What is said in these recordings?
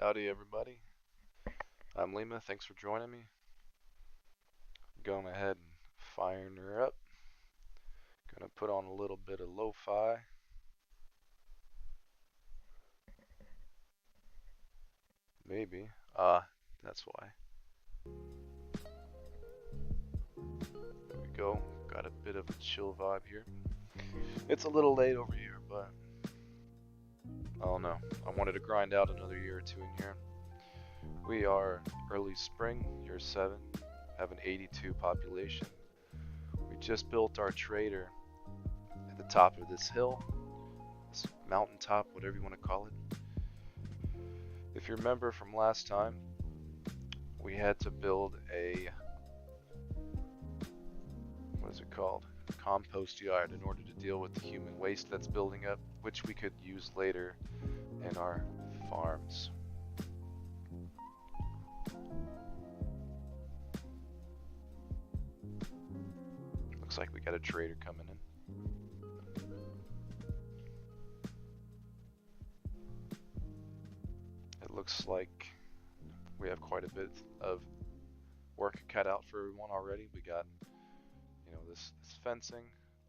Howdy everybody, I'm Lima, thanks for joining me. Going ahead and firing her up. Gonna put on a little bit of lo-fi. Maybe. That's why. There we go, got a bit of a chill vibe here. It's a little late over here, but I don't know. I wanted to grind out another year or two in here. We are early spring, year 7, have an 82 population. We just built our trader at the top of this hill, this mountaintop, whatever you want to call it. If you remember from last time, we had to build a, what is it called? Compost yard in order to deal with the human waste that's building up, which we could use later in our farms. Looks like we got a trader coming in. It looks like we have quite a bit of work cut out for everyone already. We got, this fencing.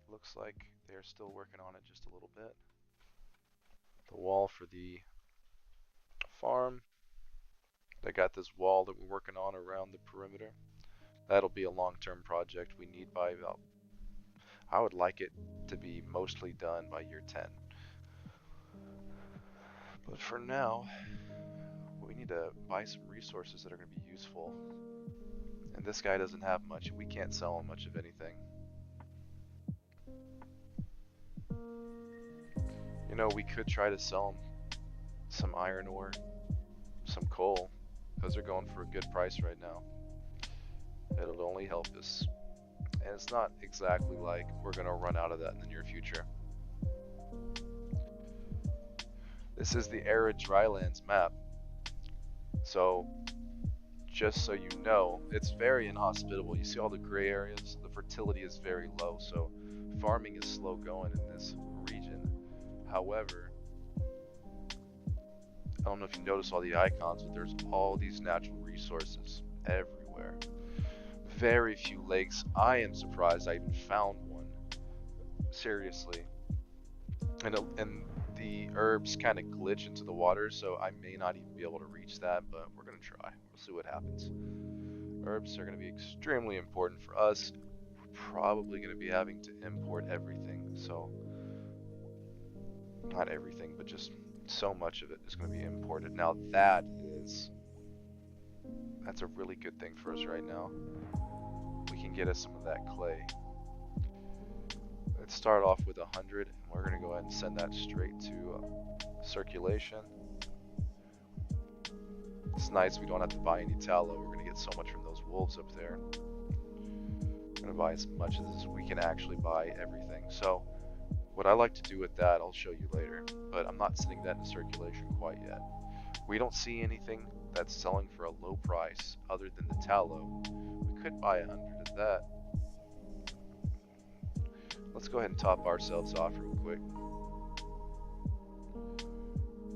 Looks like they're still working on it just a little bit. The wall for the farm. They got this wall that we're working on around the perimeter. That'll be a long-term project. We need by about, I would like it to be mostly done by year 10. But for now, we need to buy some resources that are going to be useful. And this guy doesn't have much. We can't sell him much of anything. We could try to sell him some iron ore, some coal, because they're going for a good price right now. It'll only help us. And it's not exactly like we're going to run out of that in the near future. This is the Arid Drylands map. So, just so you know, it's very inhospitable. You see all the gray areas? The fertility is very low, so farming is slow going in this region. However, I don't know if you notice all the icons, but there's all these natural resources everywhere. Very few lakes. I am surprised I even found one. Seriously. And the herbs kind of glitch into the water, so I may not even be able to reach that, but we're going to try. We'll see what happens. Herbs are going to be extremely important for us. We're probably going to be having to import everything, so not everything, but just so much of it is going to be imported. Now that's a really good thing for us right now. We can get us some of that clay. Let's start off with 100, and we're going to go ahead and send that straight to circulation. It's nice we don't have to buy any tallow. We're going to get so much from those wolves up there. We're going to buy as much as we can actually buy everything. So what I like to do with that, I'll show you later, but I'm not sending that into circulation quite yet. We don't see anything that's selling for a low price other than the tallow. We could buy 100 of that. Let's go ahead and top ourselves off real quick.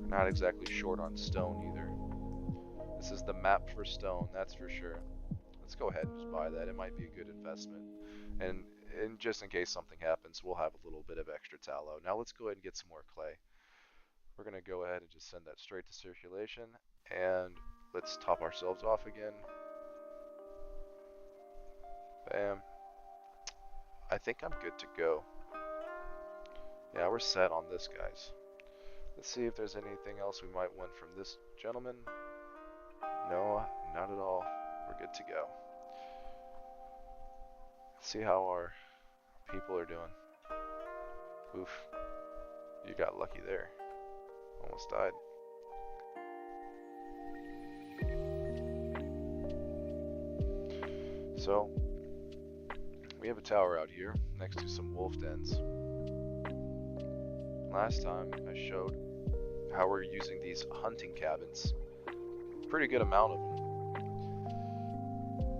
We're not exactly short on stone either. This is the map for stone, that's for sure. Let's go ahead and just buy that. It might be a good investment. And just in case something happens, we'll have a little bit of extra tallow. Now let's go ahead and get some more clay. We're going to go ahead and just send that straight to circulation. And let's top ourselves off again. Bam. I think I'm good to go. Yeah, we're set on this, guys. Let's see if there's anything else we might want from this gentleman. No, not at all. We're good to go. Let's see how our people are doing. Oof. You got lucky there. Almost died. So, we have a tower out here next to some wolf dens. Last time I showed how we're using these hunting cabins. Pretty good amount of them.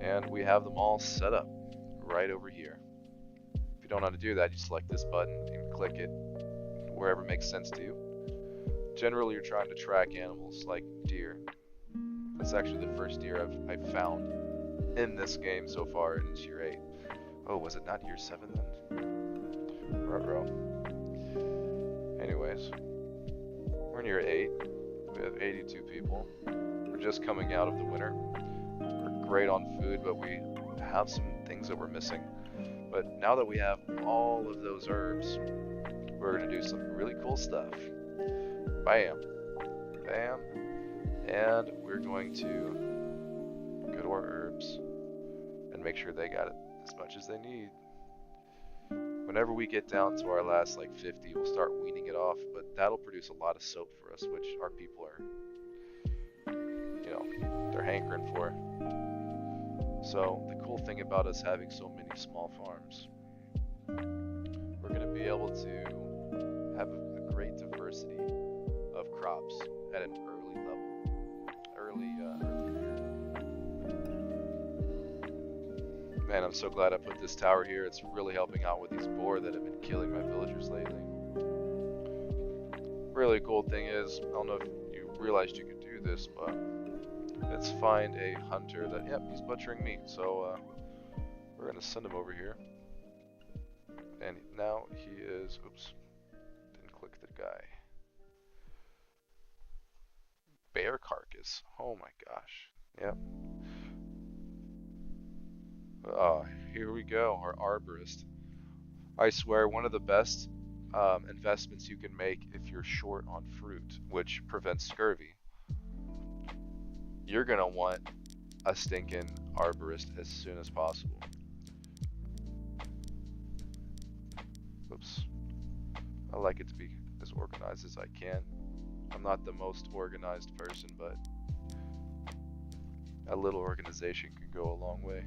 And we have them all set up right over here. If you don't know how to do that, you select this button and click it wherever makes sense to you. Generally, you're trying to track animals like deer. That's actually the first deer I've found in this game so far, and it's year 8. Oh, was it not year 7 then? Ruh-roh. Anyways, we're in year 8. We have 82 people. We're just coming out of the winter. We're great on food, but we have some things that we're missing. But now that we have all of those herbs, we're going to do some really cool stuff. Bam. Bam. And we're going to go to our herbs and make sure they got it as much as they need. Whenever we get down to our last like 50, we'll start weaning it off, but that'll produce a lot of soap for us, which our people are, you know, they're hankering for. So the cool thing about us having so many small farms, we're going to be able to have a great diversity of crops at an early level, early year. Man, I'm so glad I put this tower here. It's really helping out with these boar that have been killing my villagers lately. Really cool thing is, I don't know if you realized you could do this, but let's find a hunter that, yep, he's butchering meat. So we're gonna send him over here. And now he is, oops, didn't click the guy. Bear carcass, oh my gosh, yep. Here we go, our arborist. I swear, one of the best investments you can make if you're short on fruit, which prevents scurvy. You're gonna want a stinking arborist as soon as possible. Oops. I like it to be as organized as I can. I'm not the most organized person, but a little organization can go a long way.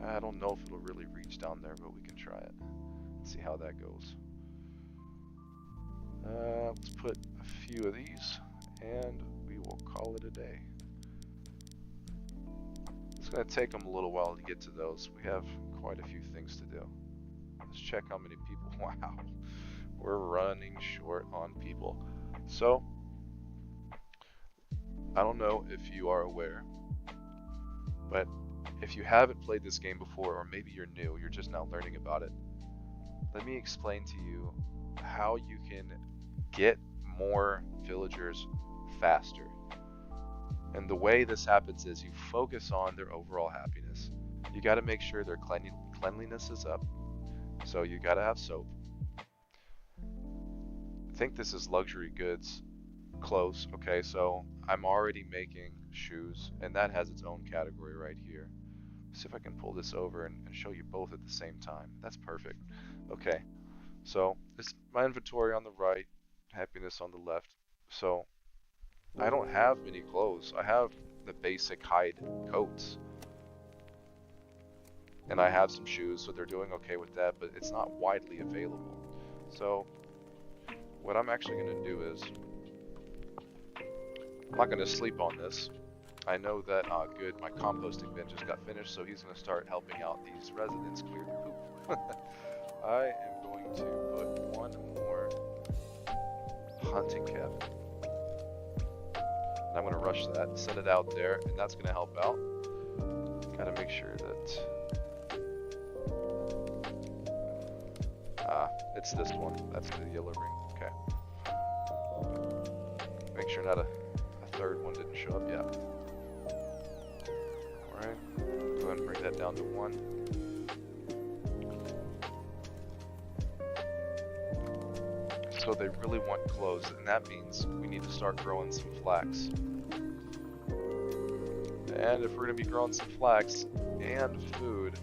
I don't know if it'll really reach down there, but we can try it. See how that goes. Let's put a few of these, and we will call it a day. It's going to take them a little while to get to those. We have quite a few things to do. Let's check how many people. Wow, we're running short on people. So, I don't know if you are aware, but if you haven't played this game before, or maybe you're new, you're just now learning about it, let me explain to you how you can get more villagers faster. And the way this happens is you focus on their overall happiness. You got to make sure their cleanliness is up. So you got to have soap. I think this is luxury goods. Close. Okay, so I'm already making shoes, and that has its own category right here. See if I can pull this over and show you both at the same time. That's perfect. Okay, so it's my inventory on the right, happiness on the left. So I don't have many clothes. I have the basic hide coats, and I have some shoes, so they're doing okay with that, but it's not widely available. So what I'm actually going to do is, I'm not going to sleep on this. I know that, good, my composting bin just got finished, so he's going to start helping out these residents clear poop. I am going to put one more hunting cabin. And I'm going to rush that, set it out there, and that's going to help out. Got to make sure that... it's this one. That's the yellow ring. Okay. Make sure not a third one didn't show up yet. Alright, go ahead and bring that down to 1. So they really want clothes, and that means we need to start growing some flax. And if we're going to be growing some flax and food,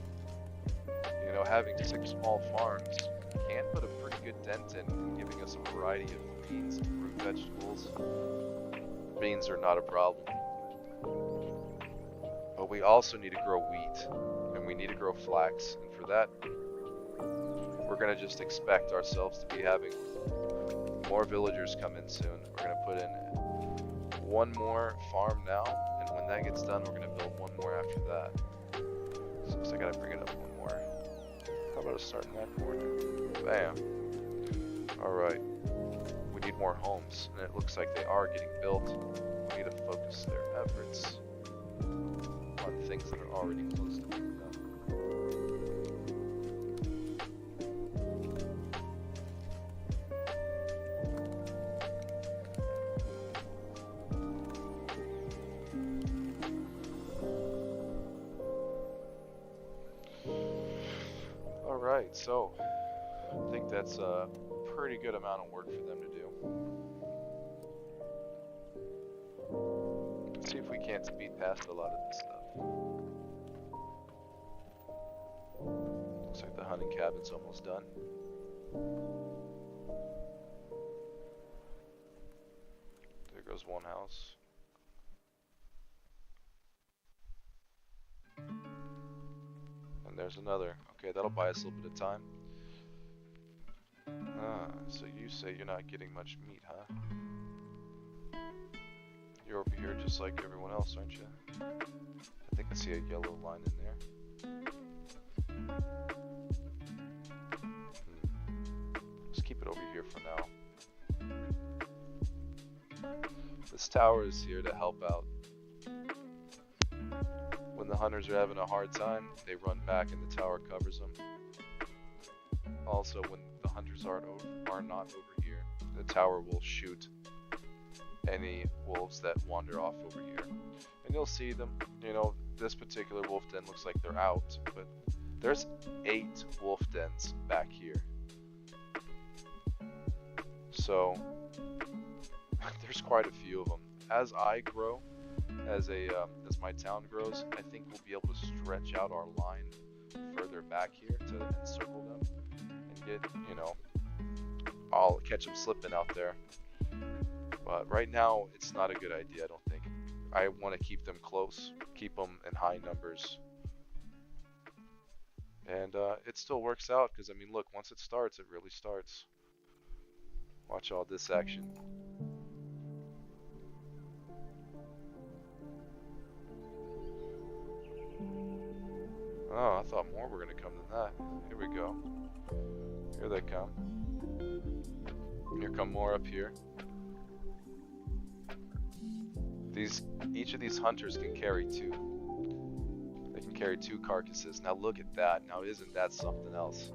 you know, having 6 small farms can put a pretty good dent in giving us a variety of beans and root vegetables. Beans are not a problem. But we also need to grow wheat, and we need to grow flax, and for that, we're going to just expect ourselves to be having more villagers come in soon. We're going to put in 1 more farm now, and when that gets done, we're going to build 1 more after that. So I got to bring it up 1 more. Come about to start in that corner. Bam. Alright. We need more homes, and it looks like they are getting built. We need to focus their efforts on things that are already close to being done. Alright, so I think that's a pretty good amount of work for them to do. Let's see if we can't speed past a lot of this stuff. Looks like the hunting cabin's almost done. There goes one house. And there's another. Okay, that'll buy us a little bit of time. So you say you're not getting much meat, huh? You're over here just like everyone else, aren't you? I think I see a yellow line in there. Let's keep it over here for now. This tower is here to help out. When the hunters are having a hard time, they run back and the tower covers them. Also, when the hunters are not over here, the tower will shoot any wolves that wander off over here. And you'll see them, you know, this particular wolf den looks like they're out, but there's 8 wolf dens back here. So, there's quite a few of them. As I grow, as my town grows, I think we'll be able to stretch out our line further back here to encircle them and get, you know, I'll catch them slipping out there. But right now, it's not a good idea, I don't think. I want to keep them close, keep them in high numbers. And it still works out, because, I mean, look, once it starts, it really starts. Watch all this action. Oh, I thought more were going to come than that. Here we go. Here they come. Here come more up here. Each of these hunters can carry 2. They can carry 2 carcasses. Now look at that. Now isn't that something else?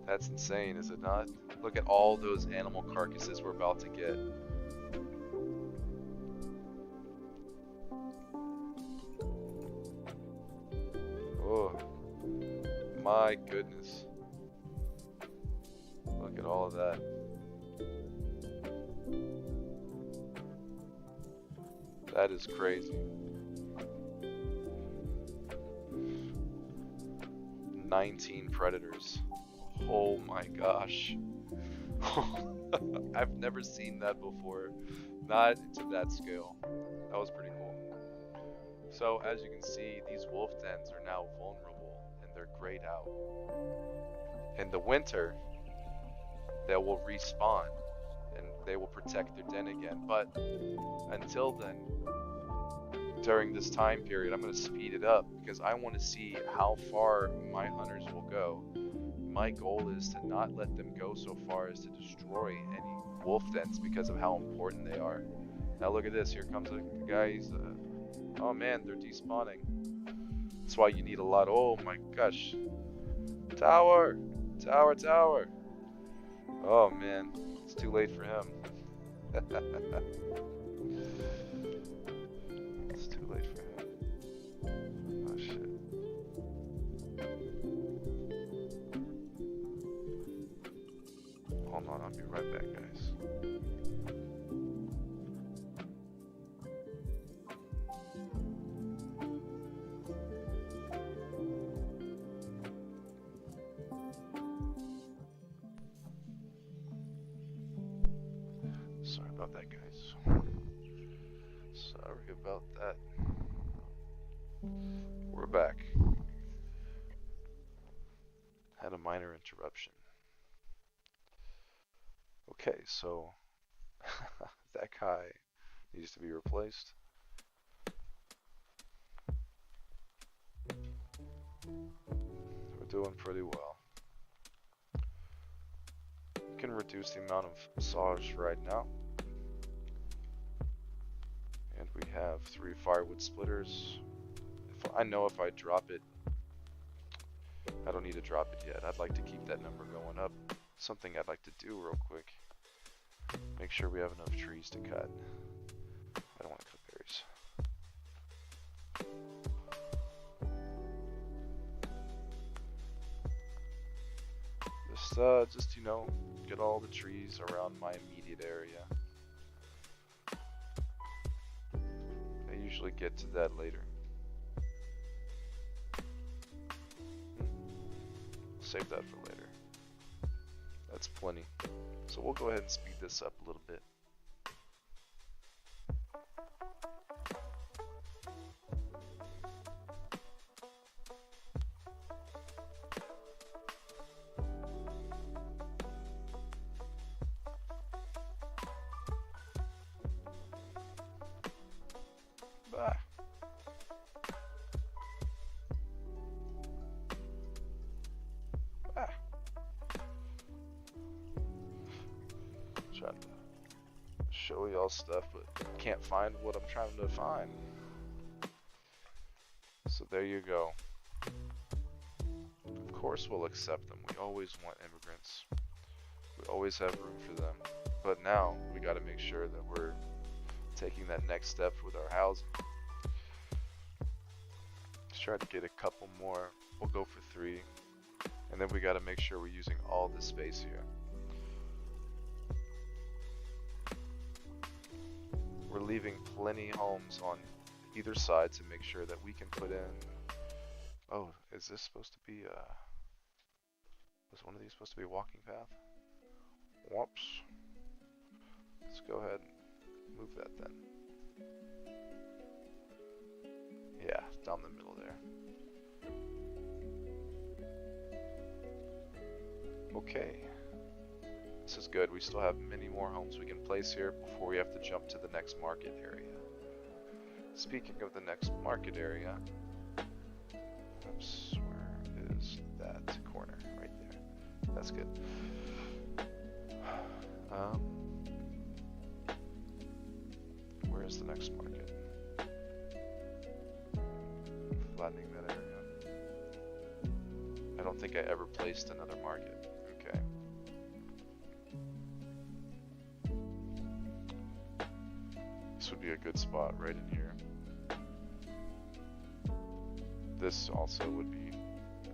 That's insane, is it not? Look at all those animal carcasses we're about to get. Oh, my goodness. Look at all of that. That is crazy. 19 predators. Oh my gosh. I've never seen that before. Not to that scale. That was pretty cool. So as you can see, these wolf dens are now vulnerable and they're grayed out. In the winter, they will respawn and they will protect their den again. But until then, during this time period, I'm going to speed it up because I want to see how far my hunters will go. My goal is to not let them go so far as to destroy any wolf dens because of how important they are. Now look at this. Here comes a guy. Oh man, they're despawning. That's why you need a lot. Oh my gosh. Tower! Tower, tower! Oh man, it's too late for him. It's too late for him. Oh shit. Hold on, I'll be right back, guys. Sorry about that, guys. Sorry about that. We're back. Had a minor interruption. Okay, so that guy needs to be replaced. We're doing pretty well. We can reduce the amount of saws right now. And we have 3 firewood splitters. I know if I drop it, I don't need to drop it yet. I'd like to keep that number going up. Something I'd like to do real quick. Make sure we have enough trees to cut. I don't want to cut berries. Just, you know, get all the trees around my immediate area. I usually get to that later. Save that for later. That's plenty. So we'll go ahead and speed this up a little bit. Bah. Trying to show y'all stuff, but can't find what I'm trying to find. So there you go. Of course we'll accept them. We always want immigrants. We always have room for them. But now we got to make sure that we're taking that next step with our housing. Let's try to get a couple more. We'll go for 3. And then we got to make sure we're using all the space here. We're leaving plenty homes on either side to make sure that we can put in. Oh, is this supposed to be was one of these supposed to be a walking path? Whoops. Let's go ahead and move that then. Yeah, down the middle there. Okay. This is good. We still have many more homes we can place here before we have to jump to the next market area. Speaking of the next market area, oops, where is that corner? Right there. That's good. Where is the next market? Flattening that area. I don't think I ever placed another market. Okay. This would be a good spot right in here. This also would be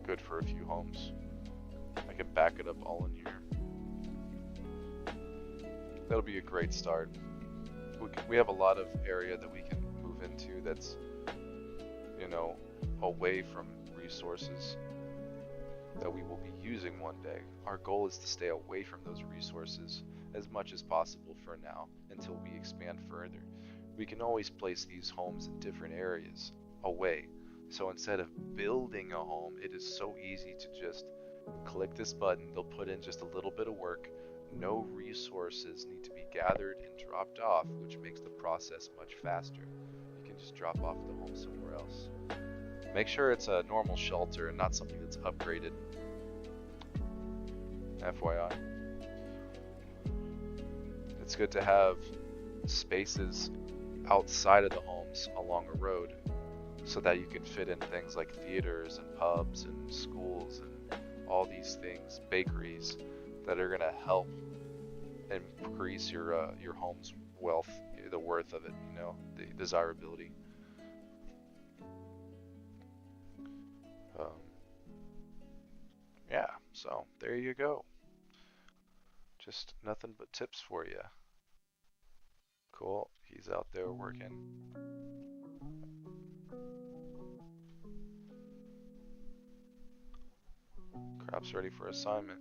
good for a few homes. I can back it up all in here. That'll be a great start. We have a lot of area that we can move into that's, you know, away from resources that we will be using one day. Our goal is to stay away from those resources as much as possible for now until we expand further. We can always place these homes in different areas away. So instead of building a home, it is so easy to just click this button. They'll put in just a little bit of work. No resources need to be gathered and dropped off, which makes the process much faster. You can just drop off the home somewhere else. Make sure it's a normal shelter and not something that's upgraded. FYI. It's good to have spaces outside of the homes along a road so that you can fit in things like theaters and pubs and schools and all these things, bakeries, that are going to help increase your home's wealth, the worth of it, you know, the desirability. Yeah, so there you go. Just nothing but tips for you. Cool, he's out there working. Crop's ready for assignment.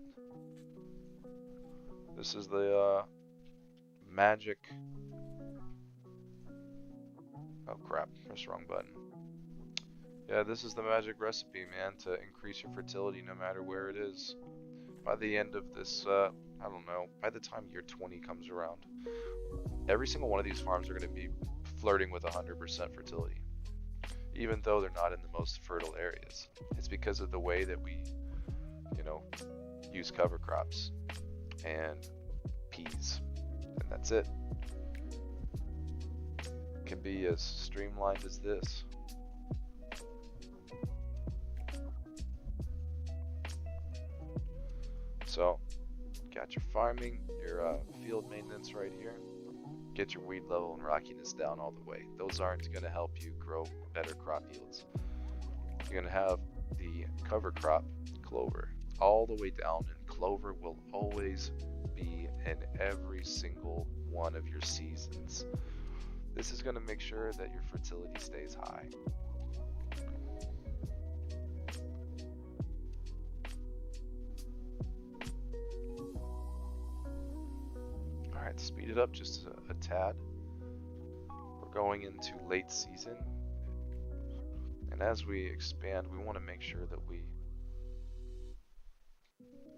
This is the magic. Oh crap, press the wrong button. Yeah, this is the magic recipe, man, to increase your fertility no matter where it is. By the end of this, I don't know, by the time year 20 comes around, every single one of these farms are going to be flirting with 100% fertility. even though they're not in the most fertile areas. It's because of the way that we, you know, use cover crops and peas, and that's it. It can be as streamlined as this. So, got your farming, your field maintenance right here. Get your weed level and rockiness down all the way. Those aren't going to help you grow better crop yields. You're going to have the cover crop, clover, all the way down, and clover will always be in every single one of your seasons. This is going to make sure that your fertility stays high. Alright, speed it up just a tad. We're going into late season, and as we expand, we want to make sure that we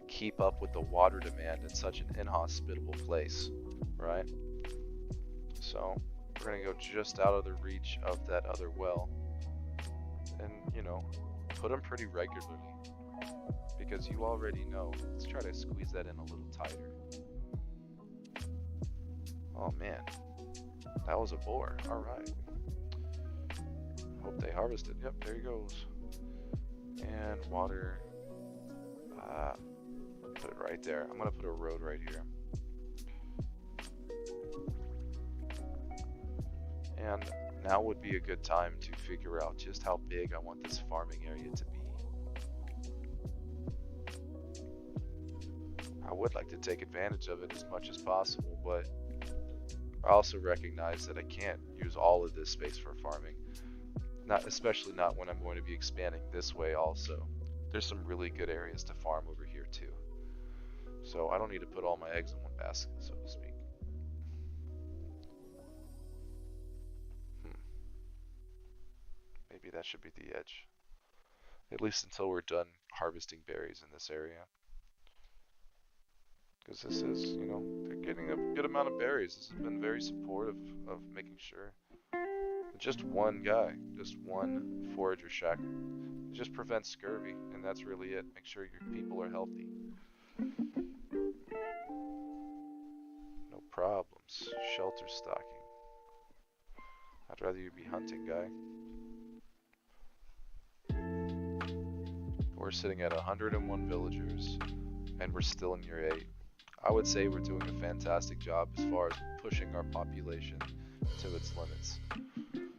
keep up with the water demand in such an inhospitable place, right? So we're going to go just out of the reach of that other well, and, you know, put them pretty regularly, because you already know. Let's try to squeeze that in a little tighter. Oh man, that was a bore. Alright. Hope they harvested. Yep, there he goes. And water. Put it right there. I'm going to put a road right here. And now would be a good time to figure out just how big I want this farming area to be. I would like to take advantage of it as much as possible, but I also recognize that I can't use all of this space for farming. Especially not when I'm going to be expanding this way also. There's some really good areas to farm over here too. So I don't need to put all my eggs in one basket, so to speak. Maybe that should be the edge. At least until we're done harvesting berries in this area. Because this is, you know, they're getting a good amount of berries. This has been very supportive of making sure. Just one guy, just one forager shack. It just prevents scurvy, and that's really it. Make sure your people are healthy. No problems. Shelter stocking. I'd rather you be hunting, guy. We're sitting at 101 villagers, and we're still in year 8. I would say we're doing a fantastic job as far as pushing our population to its limits.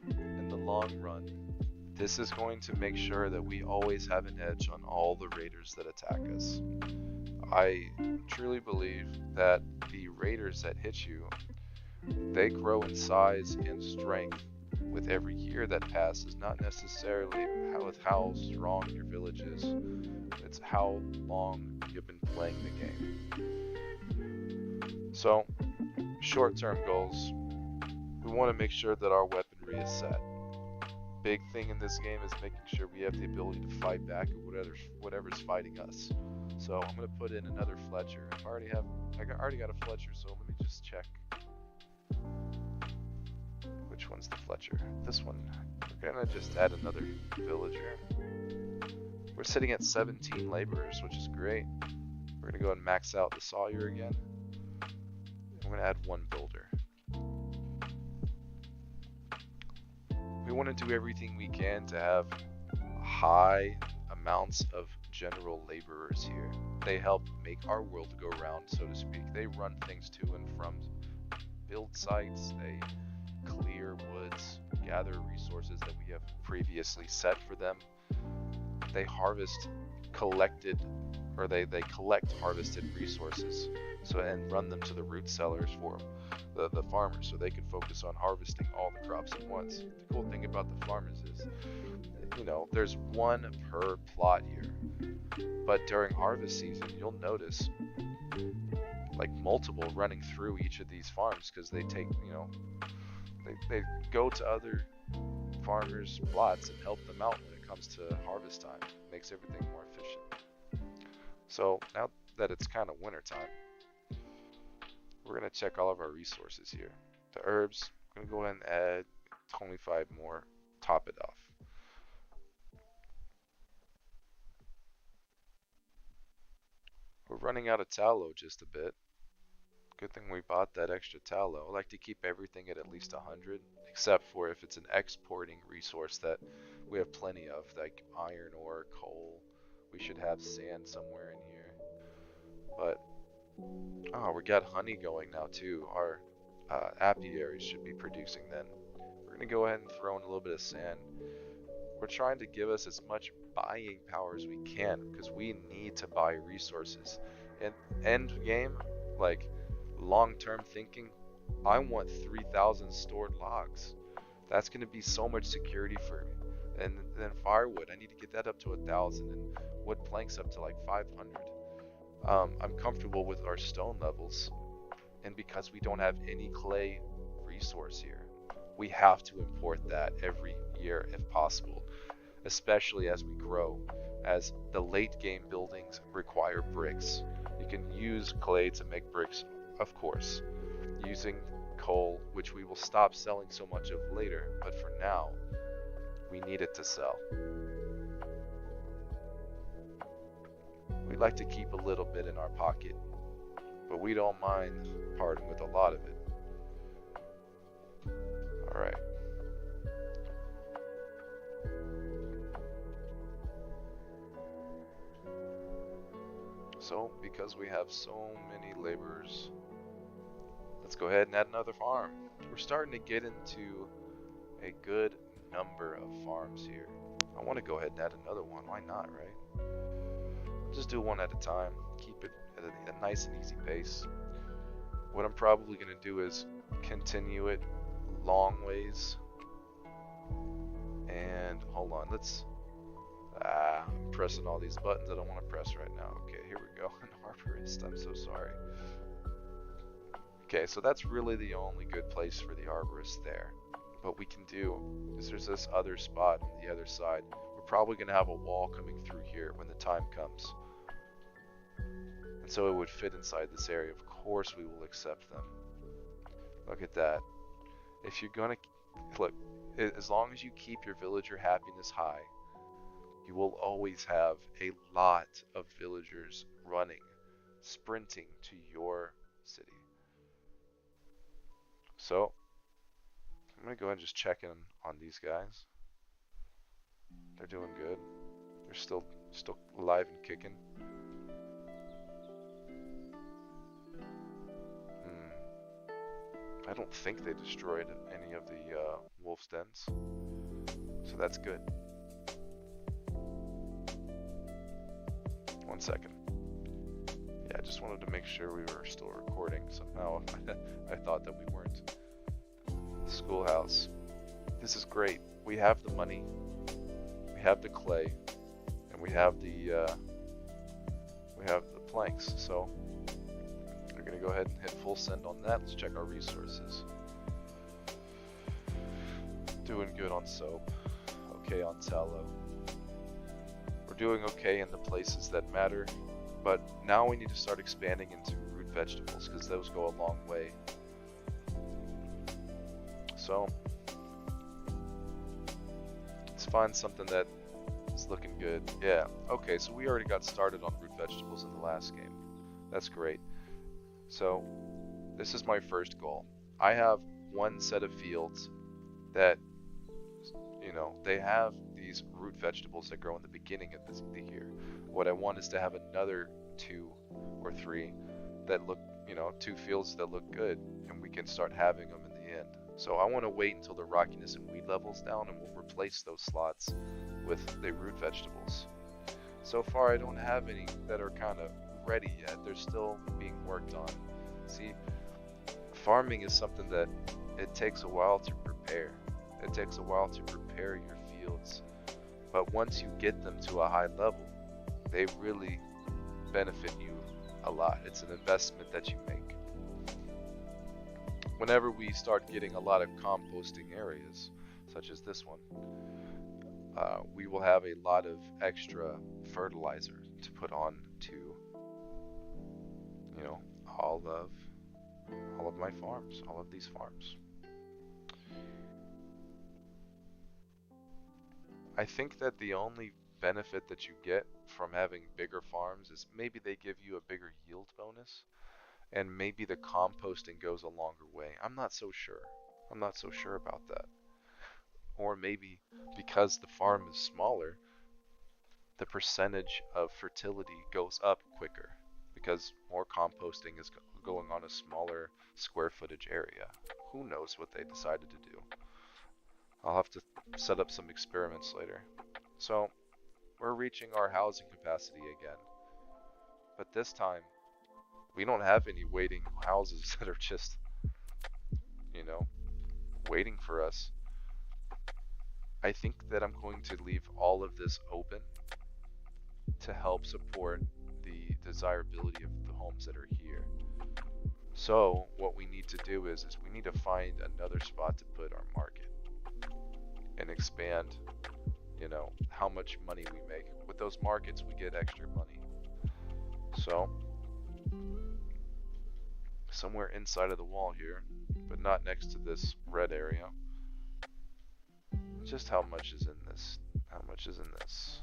In the long run, this is going to make sure that we always have an edge on all the raiders that attack us. I truly believe that the raiders that hit you, they grow in size and strength with every year that passes, not necessarily with how strong your village is. It's how long you've been playing the game. So, short-term goals, we want to make sure that our weaponry is set. Big thing in this game is making sure we have the ability to fight back at whatever's fighting us. So I'm going to put in another Fletcher. I already got a Fletcher, so let me just check. Which one's the Fletcher? This one. We're going to just add another villager. We're sitting at 17 laborers, which is great. We're going to go and max out the Sawyer again. I'm going to add one builder. We want to do everything we can to have high amounts of general laborers here. They help make our world go round, so to speak. They run things to and from build sites, they clear woods, gather resources that we have previously set for them. They harvest they collect harvested resources and run them to the root sellers for the farmers, so they can focus on harvesting all the crops at once. The cool thing about the farmers is, you know, there's one per plot here, but during harvest season you'll notice like multiple running through each of these farms, because they take, you know, they go to other farmers' plots and help them out when it comes to harvest time. It makes everything more efficient. So now that it's kind of winter time, we're going to check all of our resources here. The herbs, I'm going to go ahead and add 25 more, top it off. running out of tallow just a bit. Good thing we bought that extra tallow. I like to keep everything at least 100, except for if it's an exporting resource that we have plenty of, like iron ore, coal. We should have sand somewhere in here. But, oh, we got honey going now too. Our apiaries should be producing then. We're going to go ahead and throw in a little bit of sand. We're trying to give us as much buying power as we can because we need to buy resources. And end game, like long-term thinking, I want 3,000 stored logs. That's going to be so much security for me. And then firewood, I need to get that up to 1,000 and wood planks up to like 500. I'm comfortable with our stone levels, and because we don't have any clay resource here, we have to import that every year if possible, especially as we grow, as the late game buildings require bricks. You can use clay to make bricks, of course, using coal, which we will stop selling so much of later, but for now, we need it to sell. We like to keep a little bit in our pocket, but we don't mind parting with a lot of it. Alright. So, because we have so many laborers, let's go ahead and add another farm. We're starting to get into a good number of farms here. I want to go ahead and add another one. Why not, right? Just do one at a time. Keep it at a nice and easy pace. What I'm probably going to do is continue it long ways. And hold on, let's... I'm pressing all these buttons I don't want to press right now. Okay, here we go. An arborist, I'm so sorry. Okay, so that's really the only good place for the arborist there. What we can do is there's this other spot on the other side. We're probably going to have a wall coming through here when the time comes. And so it would fit inside this area. Of course we will accept them. Look at that. If you're going to... Look, as long as you keep your villager happiness high, you will always have a lot of villagers running, sprinting to your city. So, I'm going to go ahead and just check in on these guys. They're doing good. They're still alive and kicking. I don't think they destroyed any of the wolf's dens. So that's good. 1 second. Yeah, I just wanted to make sure we were still recording. Somehow I thought that we weren't. Schoolhouse. This is great. We have the money, we have the clay, and we have the planks. So we're gonna go ahead and hit full send on that. Let's check our resources. Doing good on soap. Okay on tallow. We're doing okay in the places that matter, but now we need to start expanding into root vegetables because those go a long way. So let's find something that is looking good. Yeah, okay, so we already got started on root vegetables in the last game. That's great. So this is my first goal. I have one set of fields that, you know, they have these root vegetables that grow in the beginning of the year. What I want is to have another 2 or 3 that look, you know, 2 fields that look good, and we can start having them in the end. So I want to wait until the rockiness and weed levels down, and we'll replace those slots with the root vegetables. So far I don't have any that are kind of ready yet. They're still being worked on. See, farming is something that it takes a while to prepare. It takes a while to prepare your fields, but once you get them to a high level, they really benefit you a lot. It's an investment that you make. Whenever we start getting a lot of composting areas, such as this one, we will have a lot of extra fertilizer to put on to, you know, all of my farms, all of these farms. I think that the only benefit that you get from having bigger farms is maybe they give you a bigger yield bonus, and maybe the composting goes a longer way. I'm not so sure. I'm not so sure about that. Or maybe because the farm is smaller, the percentage of fertility goes up quicker because more composting is going on a smaller square footage area. Who knows what they decided to do? I'll have to set up some experiments later. So we're reaching our housing capacity again, but this time we don't have any waiting houses that are just, you know, waiting for us. I think that I'm going to leave all of this open to help support the desirability of the homes that are here. So what we need to do is we need to find another spot to put our market and expand, you know, how much money we make. With those markets, we get extra money. So somewhere inside of the wall here, but not next to this red area. Just how much is in this? How much is in this?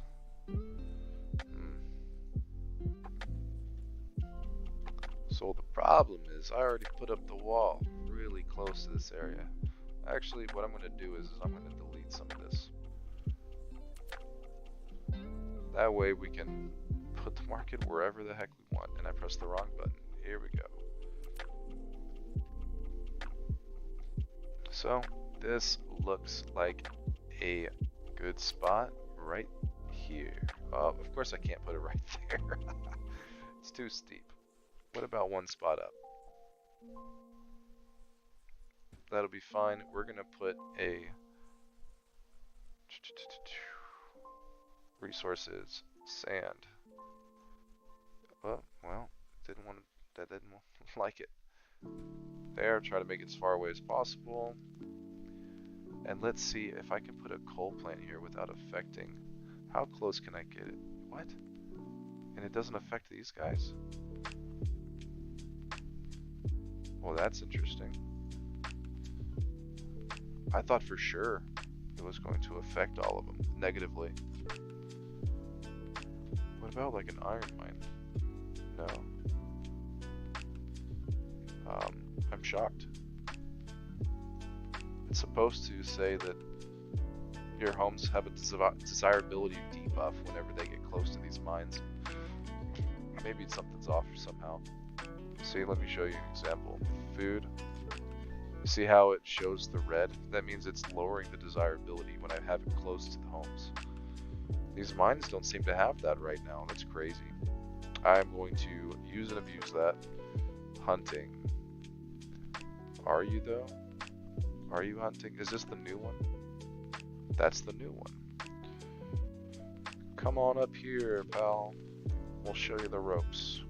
So the problem is I already put up the wall really close to this area. Actually, what I'm going to do is I'm going to delete some of this. That way we can put the market wherever the heck we want. And I pressed the wrong button. Here we go. So this looks like a good spot right here. Of course I can't put it right there. It's too steep. What about one spot up? That'll be fine. We're gonna put a resources sand. Oh, well, didn't want to, that didn't like it. There, try to make it as far away as possible. And let's see if I can put a coal plant here without affecting. How close can I get it? What? And it doesn't affect these guys? Well, that's interesting. I thought for sure it was going to affect all of them negatively. What about like an iron mine? No. I'm shocked. It's supposed to say that your homes have a desirability debuff whenever they get close to these mines. Maybe something's off somehow. See, let me show you an example. Food. See how it shows the red? That means it's lowering the desirability when I have it close to the homes. These mines don't seem to have that right now. That's crazy. I'm going to use and abuse that. Hunting. Are you though? Are you hunting? Is this the new one? That's the new one. Come on up here, pal. We'll show you the ropes.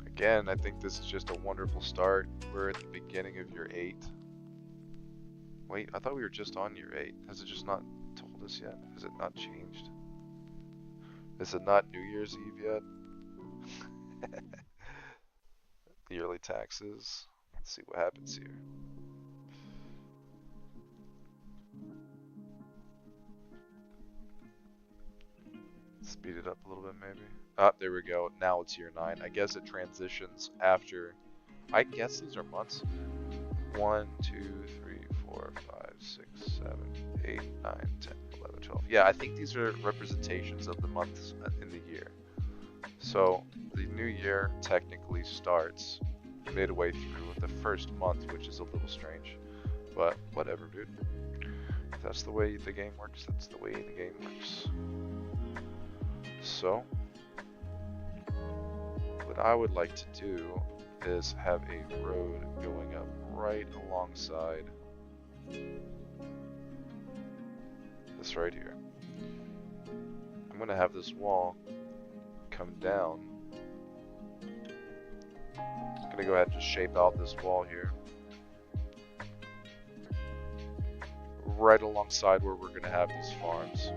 Again, I think this is just a wonderful start. We're at the beginning of year 8. Wait, I thought we were just on year 8. Has it just not told us yet? Has it not changed? Is it not New Year's Eve yet? Yearly taxes. Let's see what happens here. Speed it up a little bit maybe. Ah, there we go. Now it's year 9. I guess it transitions after. I guess these are months. 1, 2, 3, 4, 5, 6, 7, 8, 9, 10, 11, 12. Yeah, I think these are representations of the months in the year. So the new year technically starts midway through the first month, which is a little strange. But whatever, dude. If that's the way the game works, that's the way the game works. So, what I would like to do is have a road going up right alongside this right here. I'm going to have this wall come down. I'm going to go ahead and just shape out this wall here. Right alongside where we're going to have these farms.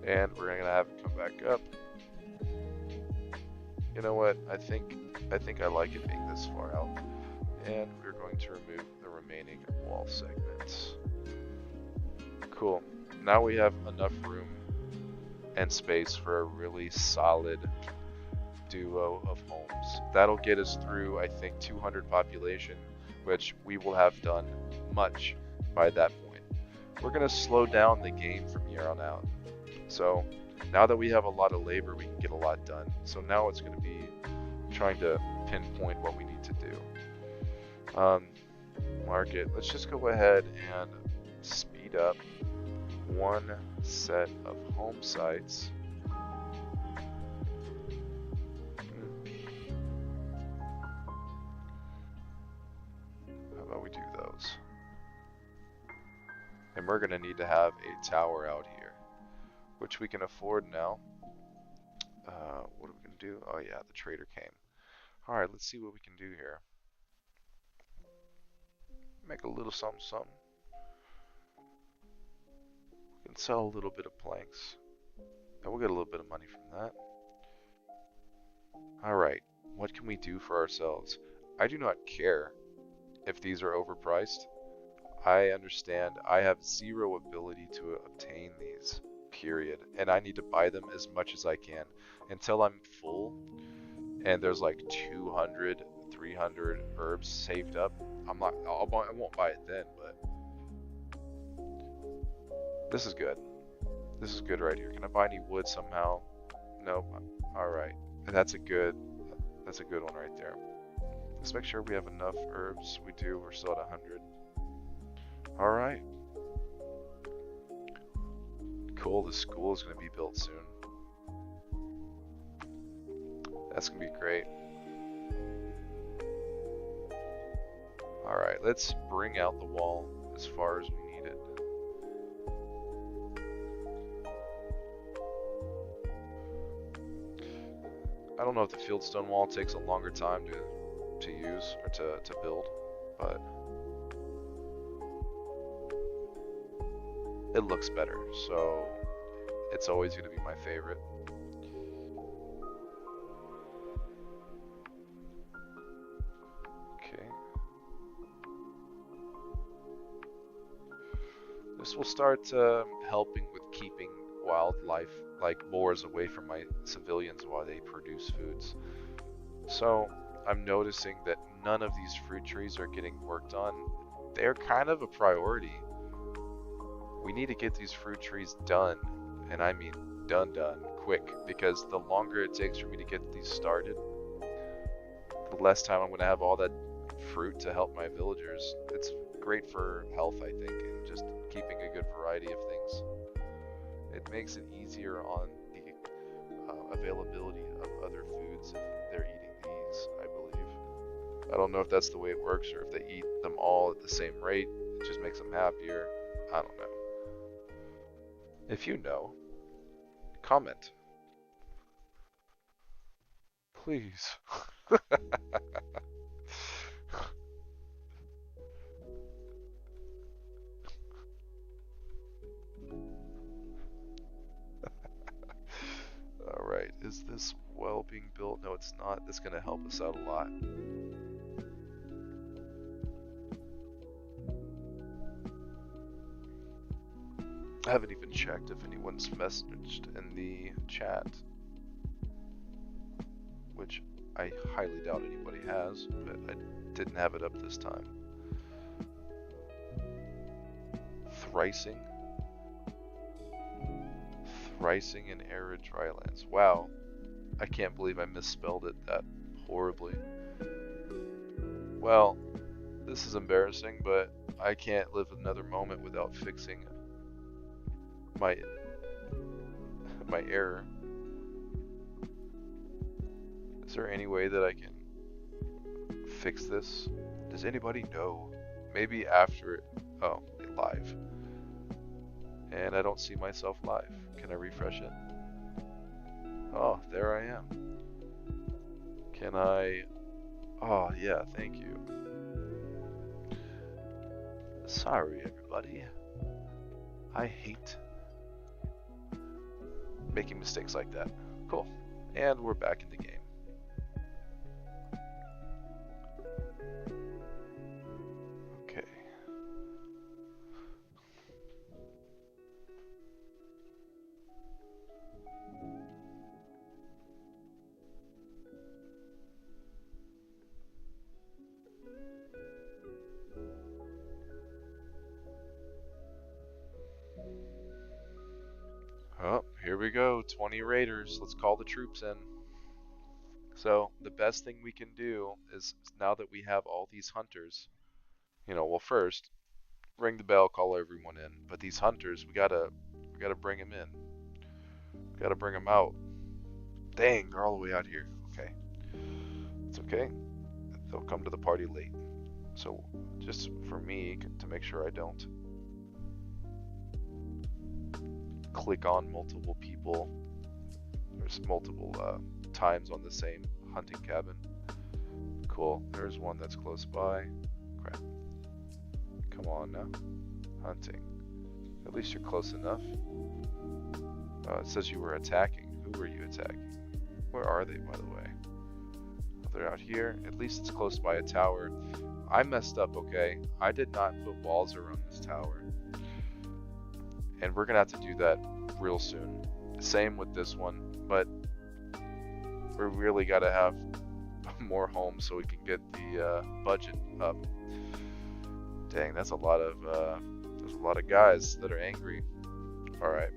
And we're going to have it come back up. You know what? I think I like it being this far out. and we're going to remove the remaining wall segments. Cool. Now we have enough room and space for a really solid duo of homes. That'll get us through, I think, 200 population, which we will have done much by that point. We're going to slow down the game from here on out. So now that we have a lot of labor, we can get a lot done. So now it's going to be trying to pinpoint what we need to do. Market. Let's just go ahead and speed up one set of home sites. How about we do those? And we're going to need to have a tower out here, which we can afford now. What are we going to do? Oh yeah, the trader came. Alright, let's see what we can do here. Make a little something something. We can sell a little bit of planks. And we'll get a little bit of money from that. Alright, what can we do for ourselves? I do not care if these are overpriced. I understand I have zero ability to obtain these, period. And I need to buy them as much as I can until I'm full and there's like 200, 300 herbs saved up. I won't buy it then, but this is good. This is good right here. Can I buy any wood somehow? Nope. Alright. That's a good one right there. Let's make sure we have enough herbs. We do. We're still at 100. Alright. Cool. The school is going to be built soon. That's going to be great. Alright, let's bring out the wall as far as we need it. I don't know if the fieldstone wall takes a longer time to use or to build, but it looks better, so it's always going to be my favorite. Okay. This will start helping with keeping wildlife like boars away from my civilians while they produce foods. So I'm noticing that none of these fruit trees are getting worked on. They're kind of a priority. We need to get these fruit trees done, and I mean done quick, because the longer it takes for me to get these started, the less time I'm going to have all that fruit to help my villagers. It's great for health, I think, and just keeping a good variety of things. It makes it easier on the availability of other foods if they're eating these, I believe. I don't know if that's the way it works or if they eat them all at the same rate. It just makes them happier. I don't know. If you know, comment. Please. Alright, is this well being built? No, it's not. That's going to help us out a lot. I haven't even checked if anyone's messaged in the chat, which I highly doubt anybody has, but I didn't have it up this time. Thricing in Arid Drylands. Wow, I can't believe I misspelled it that horribly. Well, this is embarrassing, but I can't live another moment without fixing my error. Is there any way that I can fix this? Does anybody know? Maybe after it. Oh, live. And I don't see myself live. Can I refresh it? Oh, there I am. Can I... Oh, yeah, thank you. Sorry, everybody. I hate making mistakes like that. Cool. And we're back in the game. Oh, here we go. 20 raiders. Let's call the troops in. So the best thing we can do is, now that we have all these hunters, well, first ring the bell, call everyone in. But these hunters, we gotta bring them in. We gotta bring them out. Dang, they're all the way out here. Okay, it's okay. They'll come to the party late. So just for me to make sure I don't click on multiple people. There's multiple times on the same hunting cabin. Cool. There's one that's close by. Crap. Come on now. Hunting. At least you're close enough. It says you were attacking. Who were you attacking? Where are they, by the way? Oh, they're out here. At least it's close by a tower. I messed up, okay? I did not put walls around this tower. And we're going to have to do that real soon. Same with this one, but we really got to have more homes so we can get the budget up. Dang, that's a lot of there's a lot of guys that are angry. All right,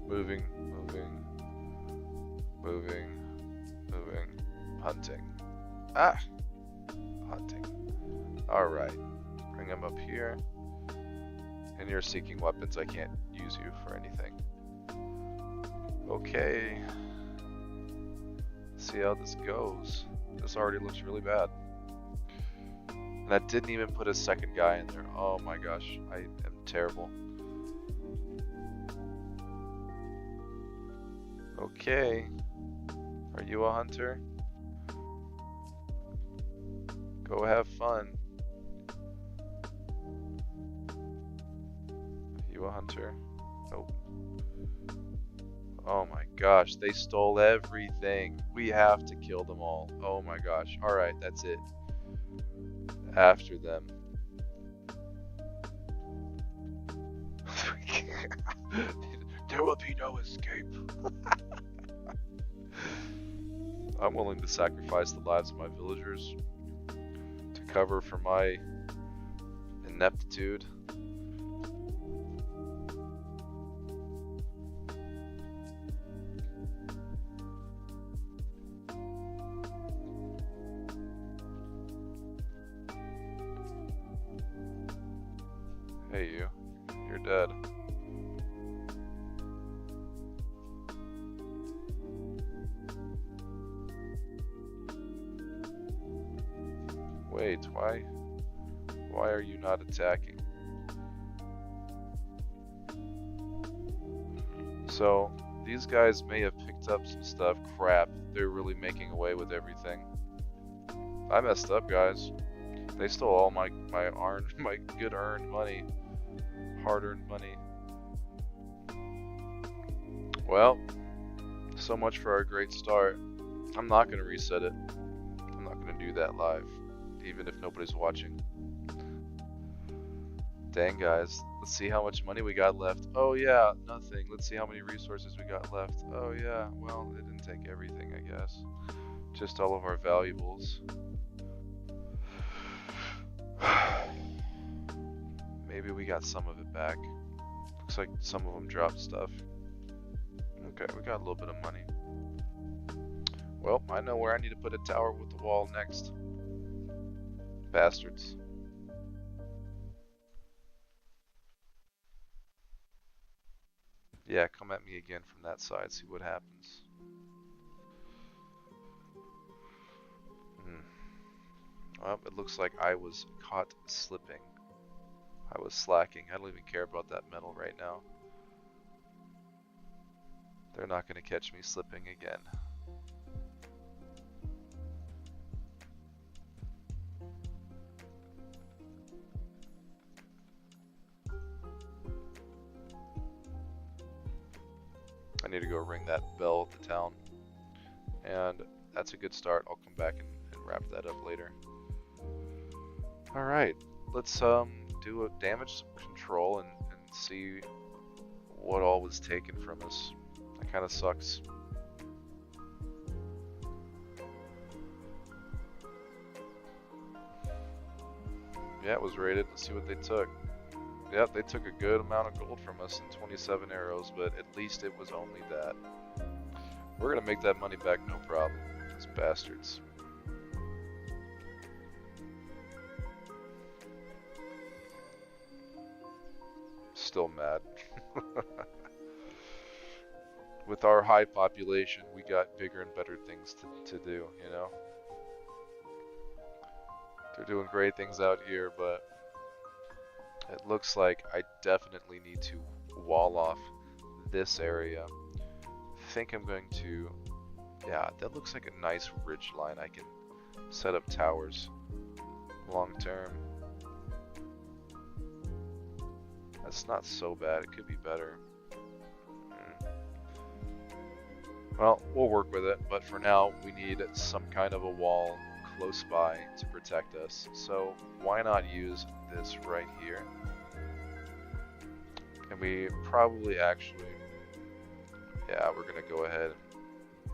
moving, hunting. Hunting. All right, bring them up here. And you're seeking weapons. I can't use you for anything. Okay. See how this goes. This already looks really bad. And I didn't even put a second guy in there. Oh my gosh, I am terrible. Okay. Are you a hunter? Go have fun. Are you a hunter? Nope. Oh my gosh, they stole everything. We have to kill them all. Oh my gosh. Alright, that's it. After them. There will be no escape. I'm willing to sacrifice the lives of my villagers to cover for my ineptitude. Hey you, you're dead. Wait, why are you not attacking? So, these guys may have picked up some stuff. Crap, they're really making away with everything. I messed up, guys. They stole all my good earned money. Hard-earned money. Well, so much for our great start. I'm not going to reset it. I'm not going to do that live, even if nobody's watching. Dang, guys. Let's see how much money we got left. Oh yeah, nothing. Let's see how many resources we got left. Oh yeah, well, it didn't take everything, I guess. Just all of our valuables. Maybe we got some of it back. Looks like some of them dropped stuff. Okay, we got a little bit of money. Well, I know where I need to put a tower with the wall next. Bastards. Yeah, come at me again from that side, see what happens. Well, it looks like I was caught slipping. I was slacking. I don't even care about that metal right now. They're not going to catch me slipping again. I need to go ring that bell at the town. And that's a good start. I'll come back and wrap that up later. Alright, let's do a damage control and see what all was taken from us. That kind of sucks. Yeah, it was raided. Let's see what they took. Yep, they took a good amount of gold from us in 27 arrows, but at least it was only that. We're gonna make that money back, no problem. Those bastards. Still mad. With our high population, we got bigger and better things to do, you know? They're doing great things out here, but it looks like I definitely need to wall off this area. I think I'm going to, yeah, that looks like a nice ridge line. I can set up towers long term. That's not so bad, it could be better. Well, we'll work with it, but for now we need some kind of a wall close by to protect us. So why not use this right here? And we probably actually, yeah, we're gonna go ahead and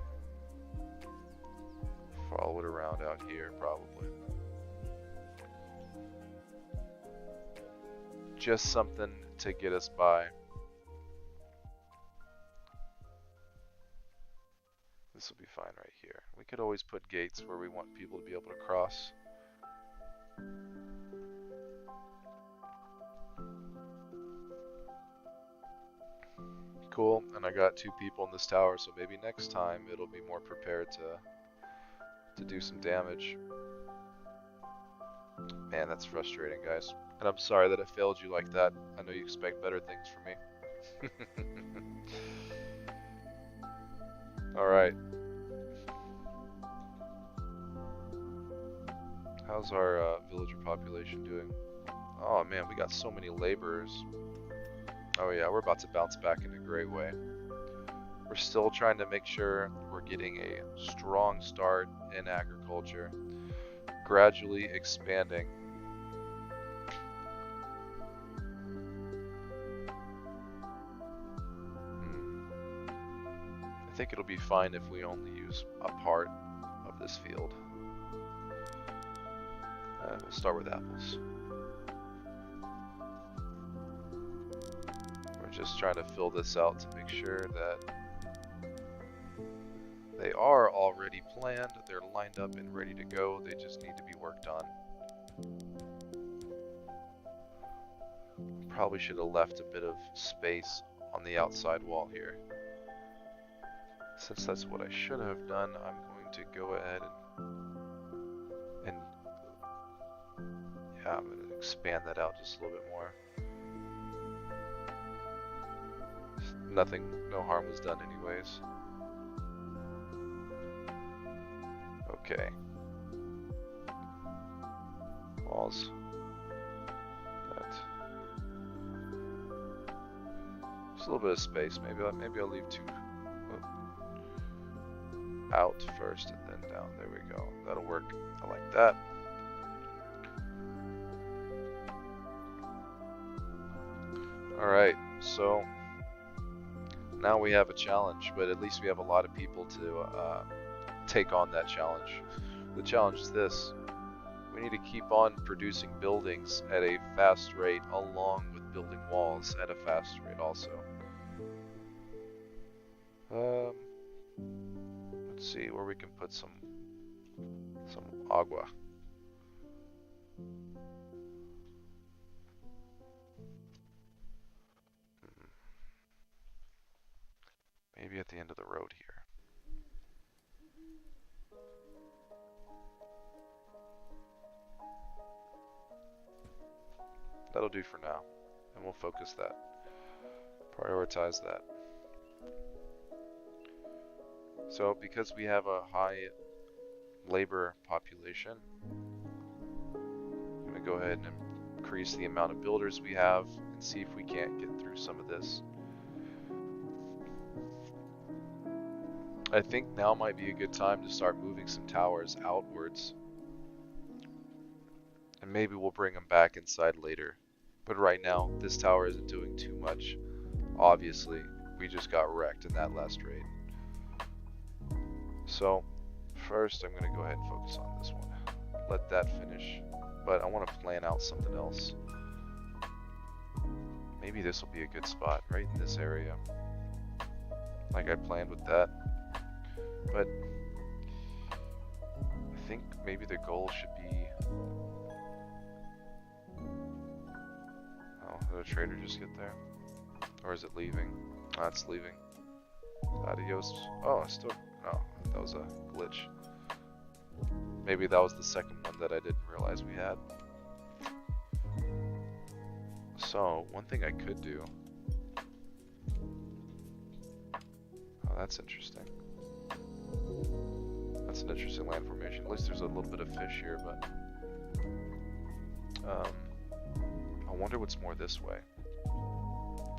follow it around out here probably. Just something to get us by. This will be fine right here. We could always put gates where we want people to be able to cross. Cool, and I got 2 people in this tower, so maybe next time it'll be more prepared to do some damage. Man, that's frustrating, guys. And I'm sorry that I failed you like that. I know you expect better things from me. Alright. How's our villager population doing? Oh man, we got so many laborers. Oh yeah, we're about to bounce back in a great way. We're still trying to make sure we're getting a strong start in agriculture, gradually expanding. I think it'll be fine if we only use a part of this field. We'll start with apples. We're just trying to fill this out to make sure that they are already planned, they're lined up and ready to go, they just need to be worked on. Probably should have left a bit of space on the outside wall here. Since that's what I should have done, I'm going to go ahead and yeah, I'm going to expand that out just a little bit more. Nothing, no harm was done anyways. Okay. Walls. That. Just a little bit of space. Maybe I'll leave 2 out first and then down. There we go. That'll work. I like that. Alright, so now we have a challenge, but at least we have a lot of people to take on that challenge. The challenge is this. We need to keep on producing buildings at a fast rate along with building walls at a fast rate also. Let's see where we can put some agua. Maybe at the end of the road here. That'll do for now, and we'll focus that. Prioritize that. So because we have a high labor population, I'm going to go ahead and increase the amount of builders we have and see if we can't get through some of this. I think now might be a good time to start moving some towers outwards. And maybe we'll bring them back inside later. But right now, this tower isn't doing too much. Obviously, we just got wrecked in that last raid. So, first I'm going to go ahead and focus on this one. Let that finish. But I want to plan out something else. maybe this will be a good spot right in this area. Like I planned with that. But I think maybe the goal should be... Oh, did a trader just get there? Or is it leaving? Oh, it's leaving. Adios. Oh, I still... No, that was a glitch. Maybe that was the second one that I didn't realize we had. So, one thing I could do... Oh, that's interesting. That's an interesting land formation. At least there's a little bit of fish here, but... I wonder what's more this way.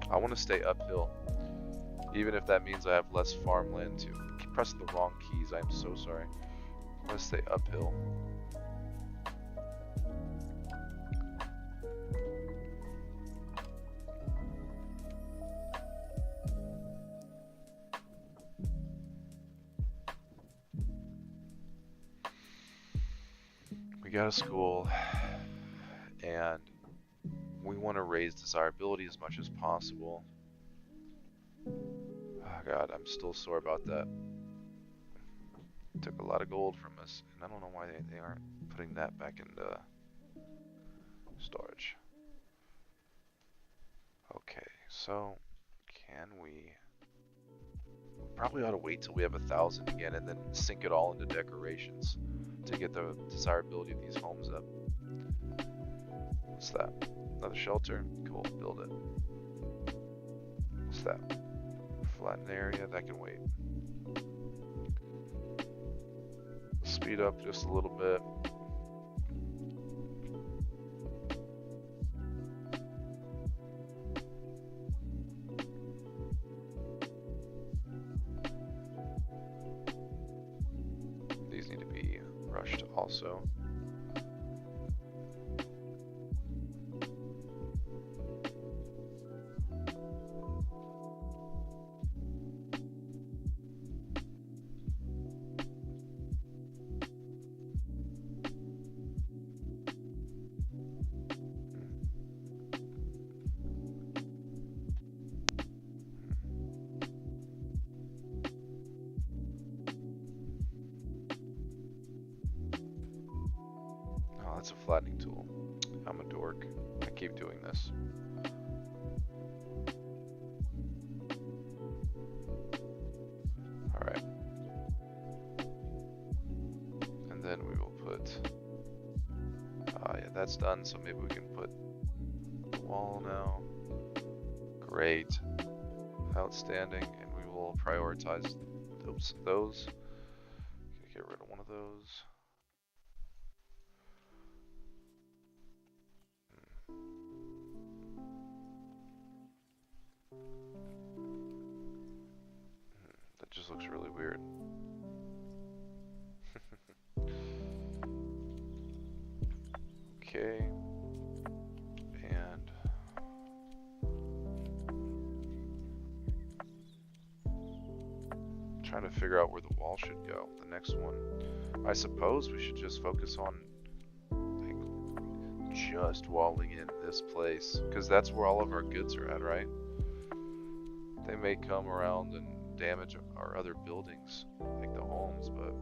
I want to stay uphill. Even if that means I have less farmland to... I pressed the wrong keys, I'm so sorry. I want to stay uphill. We got a school, and we want to raise desirability as much as possible. Oh god, I'm still sore about that. It took a lot of gold from us, and I don't know why they aren't putting that back into storage. Okay, so can we... Probably ought to wait till we have 1,000 again and then sink it all into decorations to get the desirability of these homes up. What's that? Another shelter? Cool, build it. What's that? Flatten area? That can wait. Speed up just a little bit. These need to be rushed also. That's a flattening tool. I'm a dork. I keep doing this. Alright. And then we will put... yeah, that's done, so maybe we can put the wall now. Great. Outstanding. And we will prioritize those. Gonna get rid of one of those. That just looks really weird. Okay. And trying to figure out where the wall should go. The next one. I suppose we should just focus on like just walling in this place, because that's where all of our goods are at, right? They may come around and damage our other buildings, like the homes, but...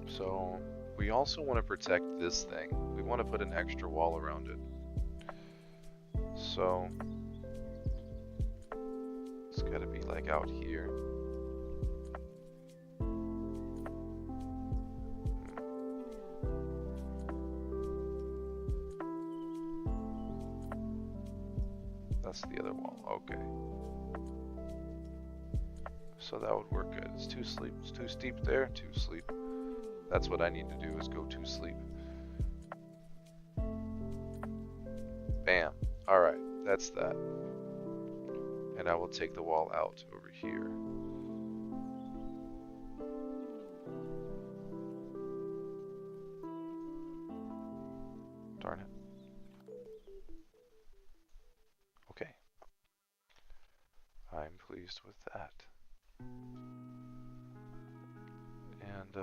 So, we also want to protect this thing. We want to put an extra wall around it. So, it's gotta be like out here. That's the other wall, okay. So that would work good. It's too steep there, too steep. That's what I need to do, is go to sleep. Bam. Alright, that's that. And I will take the wall out over here. Darn it. Okay. I'm pleased with that. And,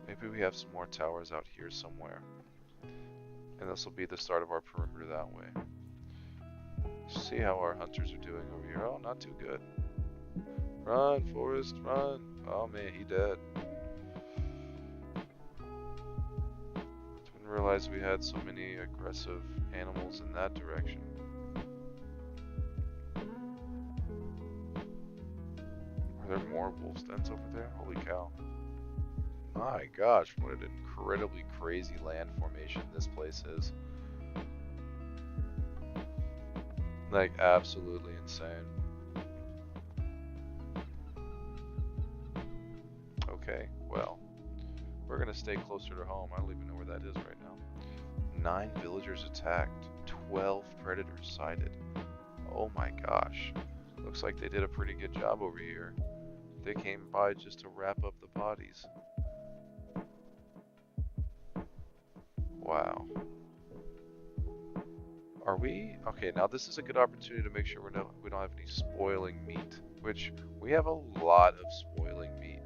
Maybe we have some more towers out here somewhere. And this will be the start of our perimeter that way. See how our hunters are doing over here. Oh, not too good. Run, Forrest, run. Oh man, he dead. Didn't realize we had so many aggressive animals in that direction. Are there more wolves dens over there? Holy cow. My gosh, what an incredibly crazy land formation this place is. Like, absolutely insane. Okay, well, we're gonna stay closer to home. I don't even know where that is right now. 9 villagers attacked, 12 predators sighted. Oh my gosh. Looks like they did a pretty good job over here. They came by just to wrap up the bodies. Wow. Are we? Okay, now this is a good opportunity to make sure we don't have any spoiling meat, which we have a lot of spoiling meat.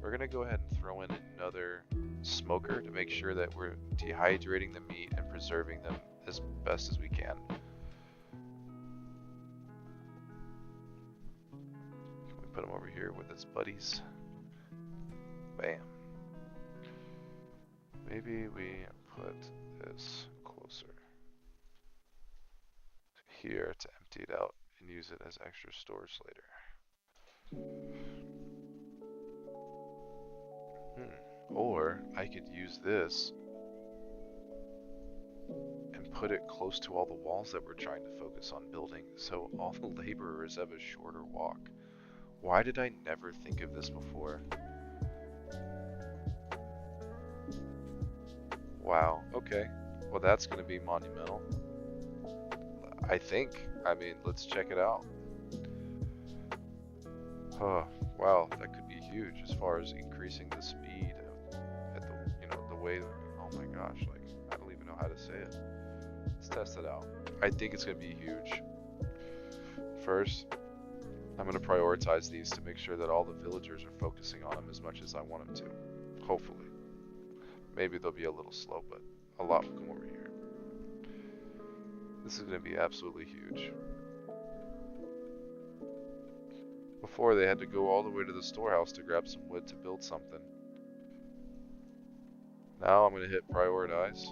We're going to go ahead and throw in another smoker to make sure that we're dehydrating the meat and preserving them as best as we can. Can we put him over here with his buddies? Bam. Maybe we put this closer to here to empty it out and use it as extra storage later. Or I could use this and put it close to all the walls that we're trying to focus on building, so all the laborers have a shorter walk. Why did I never think of this before? Wow, okay. Well, that's going to be monumental. I think. I mean, let's check it out. Oh, wow, that could be huge as far as increasing the speed at the, the way, oh my gosh, like, I don't even know how to say it. Let's test it out. I think it's going to be huge. First, I'm going to prioritize these to make sure that all the villagers are focusing on them as much as I want them to. Hopefully. Maybe they'll be a little slow, but a lot will come over here. This is going to be absolutely huge. Before, they had to go all the way to the storehouse to grab some wood to build something. Now I'm going to hit prioritize.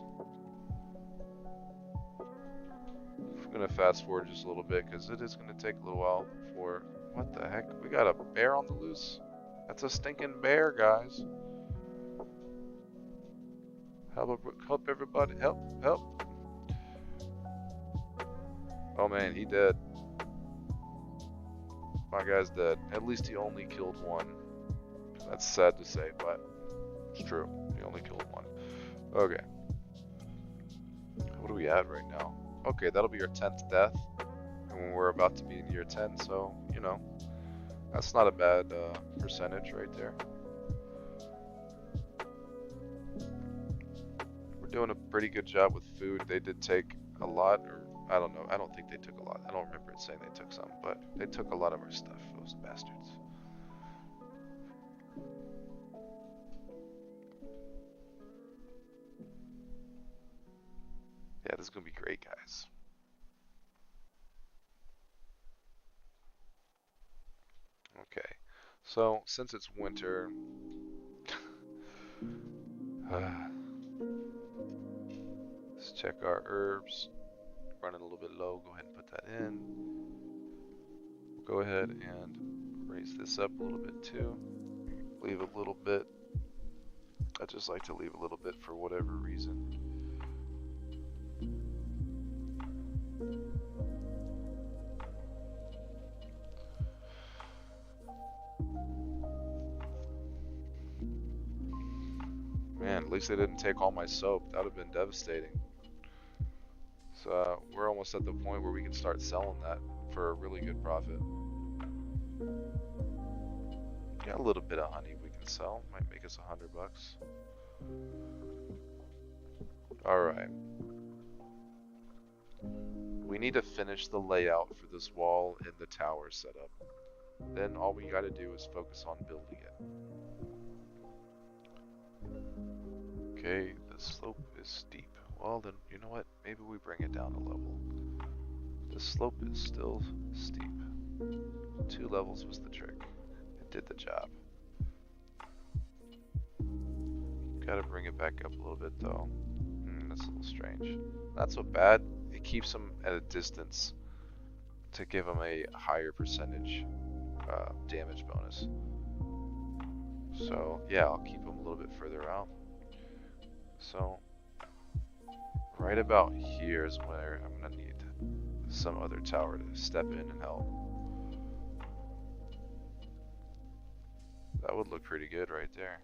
I'm going to fast forward just a little bit because it is going to take a little while before... What the heck? We got a bear on the loose? That's a stinking bear, guys. Help everybody. Help, help. Oh man, he dead. My guy's dead. At least he only killed one. That's sad to say, but it's true. He only killed one. Okay. What are we at right now? Okay, that'll be our 10th death. And we're about to be in year 10, so, that's not a bad percentage right there. We're doing a pretty good job with food. They did take a lot, or I don't know. I don't think they took a lot. I don't remember it saying they took some, but they took a lot of our stuff, those bastards. Yeah, this is going to be great, guys. Okay, so since it's winter, let's check our herbs. Running a little bit low, go ahead and put that in. We'll go ahead and raise this up a little bit too. Leave a little bit. I just like to leave a little bit for whatever reason. Man, at least they didn't take all my soap. That would have been devastating. So we're almost at the point where we can start selling that for a really good profit. Got a little bit of honey we can sell. Might make us $100. Alright. We need to finish the layout for this wall and the tower setup. Then all we gotta do is focus on building it. Okay, the slope is steep. Well then, you know what? Maybe we bring it down a level. The slope is still steep. 2 levels was the trick. It did the job. Gotta bring it back up a little bit though. That's a little strange. Not so bad. It keeps them at a distance to give them a higher percentage damage bonus. So yeah, I'll keep them a little bit further out. So right about here is where I'm gonna need some other tower to step in and help. That would look pretty good right there.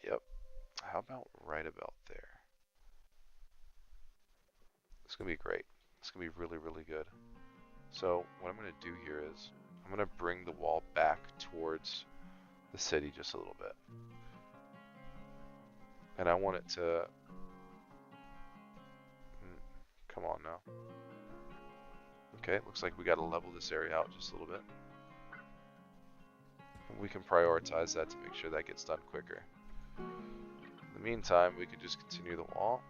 Yep. How about right about there? It's gonna be great. It's gonna be really, really good. So what I'm gonna do here is I'm gonna bring the wall back towards the city just a little bit. And I want it to come on now. Okay, looks like we gotta level this area out just a little bit. And we can prioritize that to make sure that gets done quicker. In the meantime, we could just continue the wall.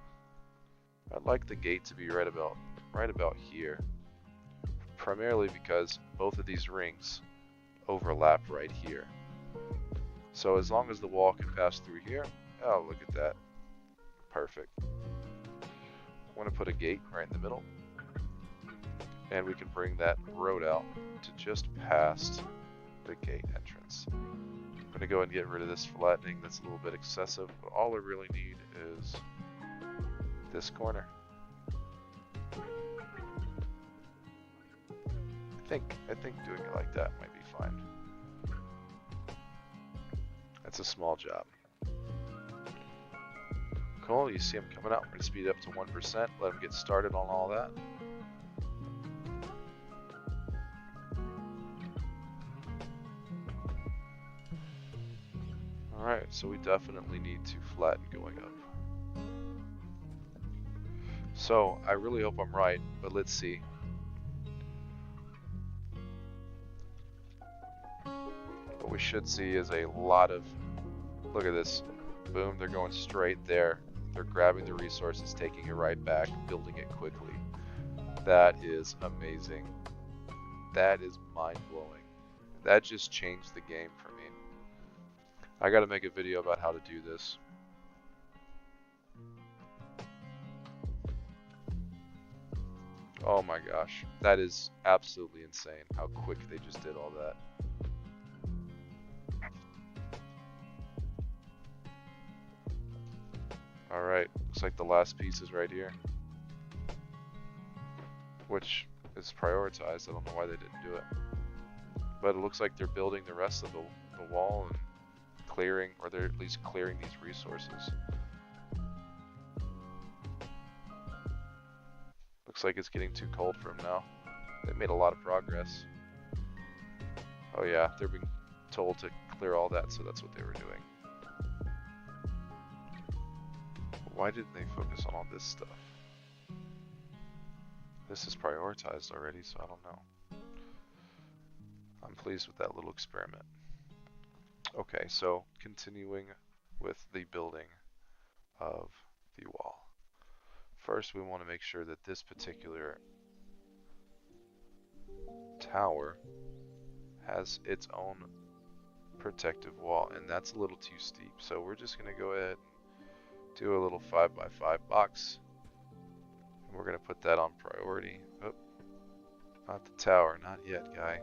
I'd like the gate to be right about here. Primarily because both of these rings overlap right here. So as long as the wall can pass through here, oh look at that. Perfect. I want to put a gate right in the middle. And we can bring that road out to just past the gate entrance. I'm going to go and get rid of this flattening that's a little bit excessive, but all I really need is this corner. I think doing it like that might be fine. That's a small job. Cool, you see them coming out. We're going to speed it up to 1%, let them get started on all that. Alright, so we definitely need to flatten going up. So, I really hope I'm right, but let's see. What we should see is a lot of, look at this, boom, they're going straight there. They're grabbing the resources, taking it right back, building it quickly. That is amazing. That is mind-blowing. That just changed the game for me. I gotta make a video about how to do this. Oh my gosh, that is absolutely insane how quick they just did all that. Alright, looks like the last piece is right here. Which is prioritized, I don't know why they didn't do it. But it looks like they're building the rest of the wall and clearing, or they're at least clearing these resources. Looks like it's getting too cold for them now. They made a lot of progress. Oh yeah, they're being told to clear all that, so that's what they were doing. Why didn't they focus on all this stuff? This is prioritized already, so I don't know. I'm pleased with that little experiment. Okay, so continuing with the building of the wall. First, we want to make sure that this particular tower has its own protective wall, and that's a little too steep. So we're just going to go ahead and do a little 5x5 box. And we're going to put that on priority. Oh, not the tower, not yet, guy.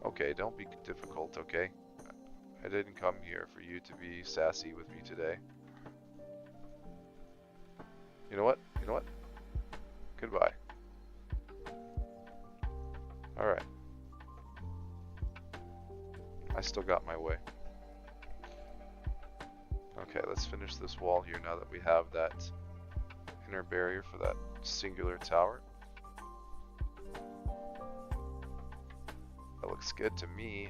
Okay, don't be difficult, okay? I didn't come here for you to be sassy with me today. You know what? You know what? Goodbye. Alright. I still got my way. Okay, let's finish this wall here now that we have that inner barrier for that singular tower. That looks good to me.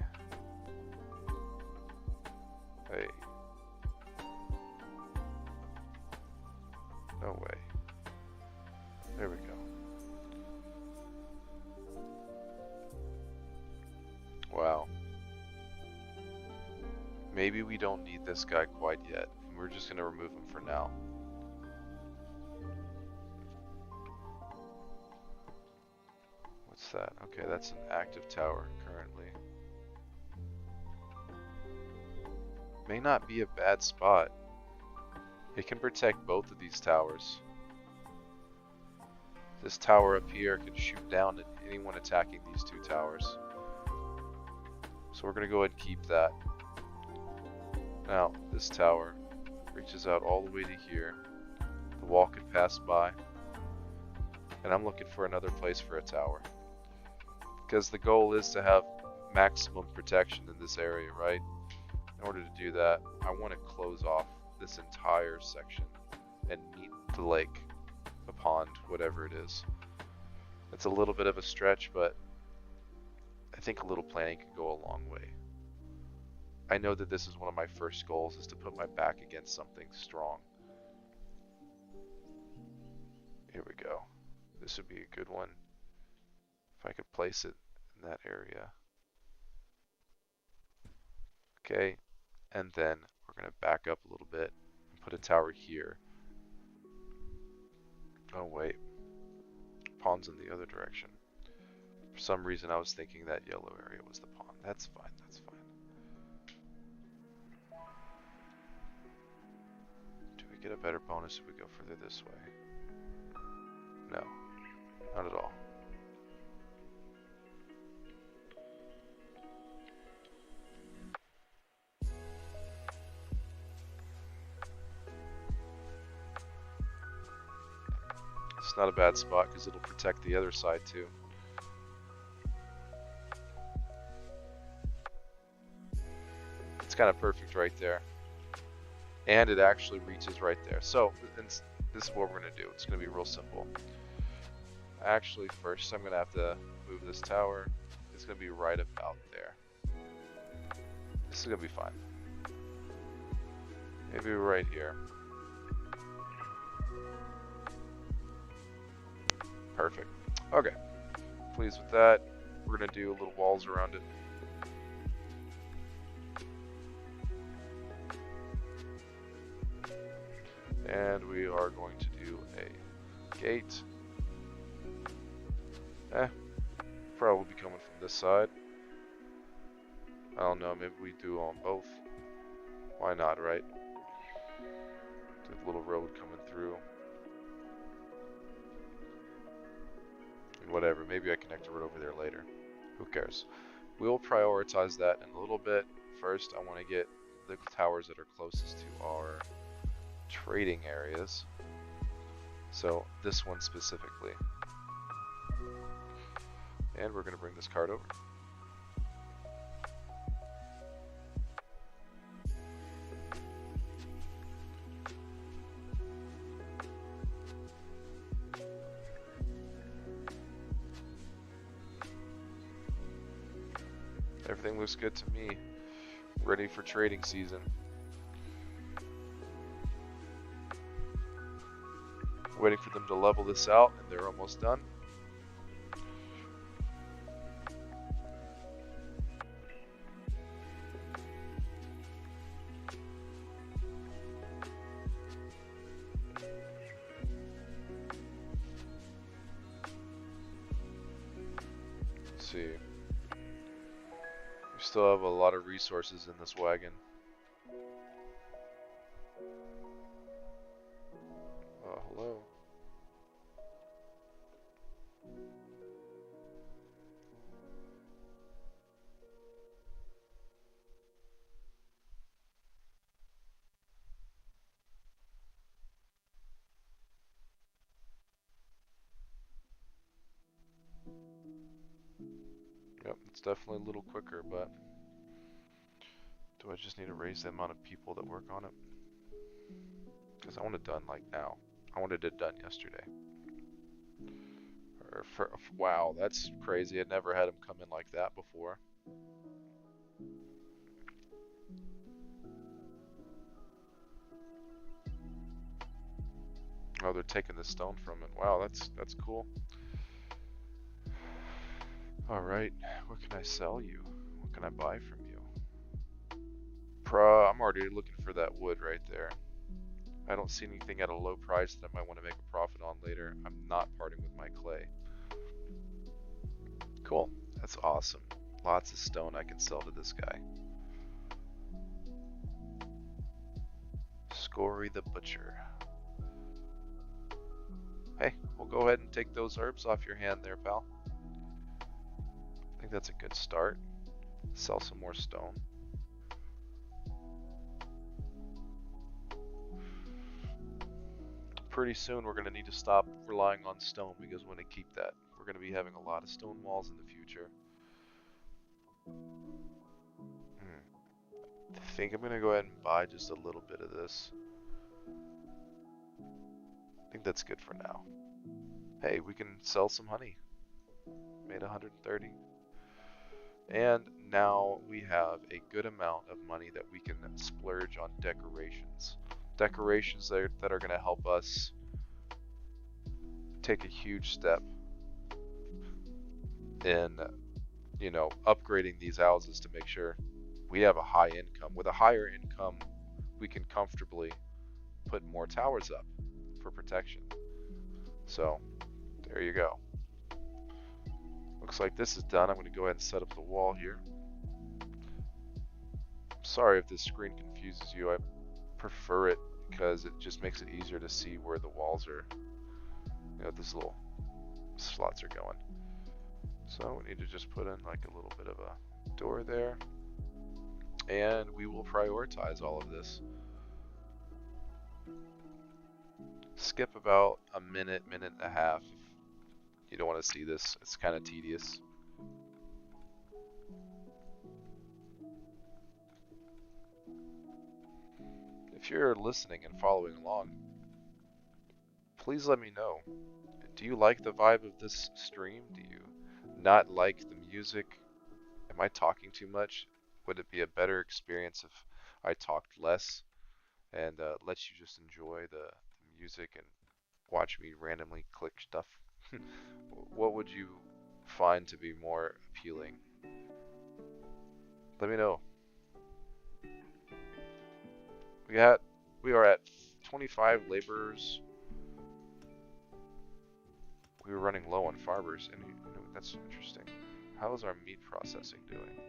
Hey. No way. There we go. Maybe we don't need this guy quite yet, and we're just going to remove him for now. What's that? Okay, that's an active tower currently. May not be a bad spot. It can protect both of these towers. This tower up here can shoot down at anyone attacking these two towers. So we're going to go ahead and keep that. Now, this tower reaches out all the way to here. The wall could pass by. And I'm looking for another place for a tower. Because the goal is to have maximum protection in this area, right? In order to do that, I want to close off this entire section and meet the lake, the pond, whatever it is. It's a little bit of a stretch, but I think a little planning can go a long way. I know that this is one of my first goals, is to put my back against something strong. Here we go. This would be a good one. If I could place it in that area. Okay, and then we're going to back up a little bit and put a tower here. Oh wait, pond's in the other direction. For some reason I was thinking that yellow area was the pond. That's fine, that's fine. Do we get a better bonus if we go further this way? No, not at all. It's not a bad spot because it'll protect the other side too. It's kind of perfect right there. And it actually reaches right there. So this is what we're going to do. It's going to be real simple. Actually, first I'm going to have to move this tower. It's going to be right about there. This is going to be fine. Maybe right here. Perfect. Okay. Pleased with that. We're going to do little walls around it. And we are going to do a gate. Probably be coming from this side. I don't know, maybe we do on both. Why not, right? Do a little road coming through. And whatever, maybe I connect a road over there later. Who cares? We'll prioritize that in a little bit. First, I want to get the towers that are closest to our trading areas. So this one specifically. And we're going to bring this card over. Everything looks good to me. Ready for trading season. Waiting for them to level this out, and they're almost done. Let's see. We still have a lot of resources in this wagon. Hello. Yep, it's definitely a little quicker, but do I just need to raise the amount of people that work on it? Because I want it done like now. I wanted it done yesterday. Wow, that's crazy. I never had them come in like that before. Oh, they're taking the stone from it. Wow, that's cool. Alright, what can I sell you? What can I buy from you? I'm already looking for that wood right there. I don't see anything at a low price that I might want to make a profit on later. I'm not parting with my clay. Cool. That's awesome. Lots of stone I can sell to this guy. Scory the Butcher. Hey, we'll go ahead and take those herbs off your hand there, pal. I think that's a good start. Sell some more stone. Pretty soon we're going to need to stop relying on stone because we want to keep that. We're going to be having a lot of stone walls in the future. I think I'm going to go ahead and buy just a little bit of this. I think that's good for now. Hey, we can sell some honey. Made 130. And now we have a good amount of money that we can splurge on decorations. Decorations that are going to help us take a huge step in, you know, upgrading these houses to make sure we have a high income. With a higher income, we can comfortably put more towers up for protection. So, there you go. Looks like this is done. I'm going to go ahead and set up the wall here. Sorry if this screen confuses you. I prefer it because it just makes it easier to see where the walls are, you know, these little slots are going. So we need to just put in like a little bit of a door there, and we will prioritize all of this. Skip about a minute, minute and a half if you don't want to see this. It's kind of tedious. If you're listening and following along, please let me know. Do you like the vibe of this stream? Do you not like the music? Am I talking too much? Would it be a better experience if I talked less and let you just enjoy the music and watch me randomly click stuff? What would you find to be more appealing? Let me know. We are at 25 laborers. We were running low on farmers, and that's interesting. How is our meat processing doing?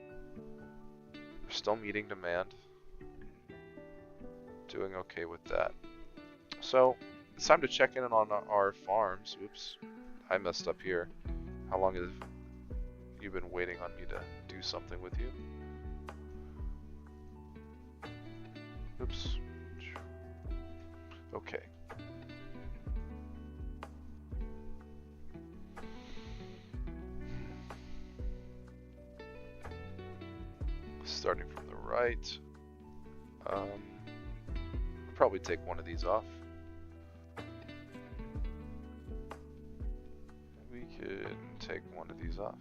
We're still meeting demand. Doing okay with that. So it's time to check in on our farms. Oops, I messed up here. How long have you been waiting on me to do something with you? Oops. Okay. Starting from the right. I'll probably take one of these off. We could take one of these off.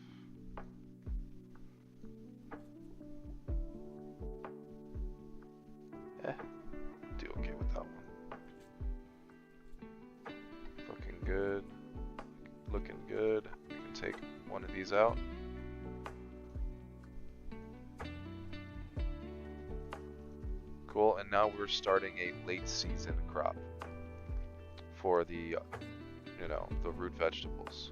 Do okay with that one. Looking good. Looking good. We can take one of these out. Cool, and now we're starting a late season crop for the, you know, the root vegetables.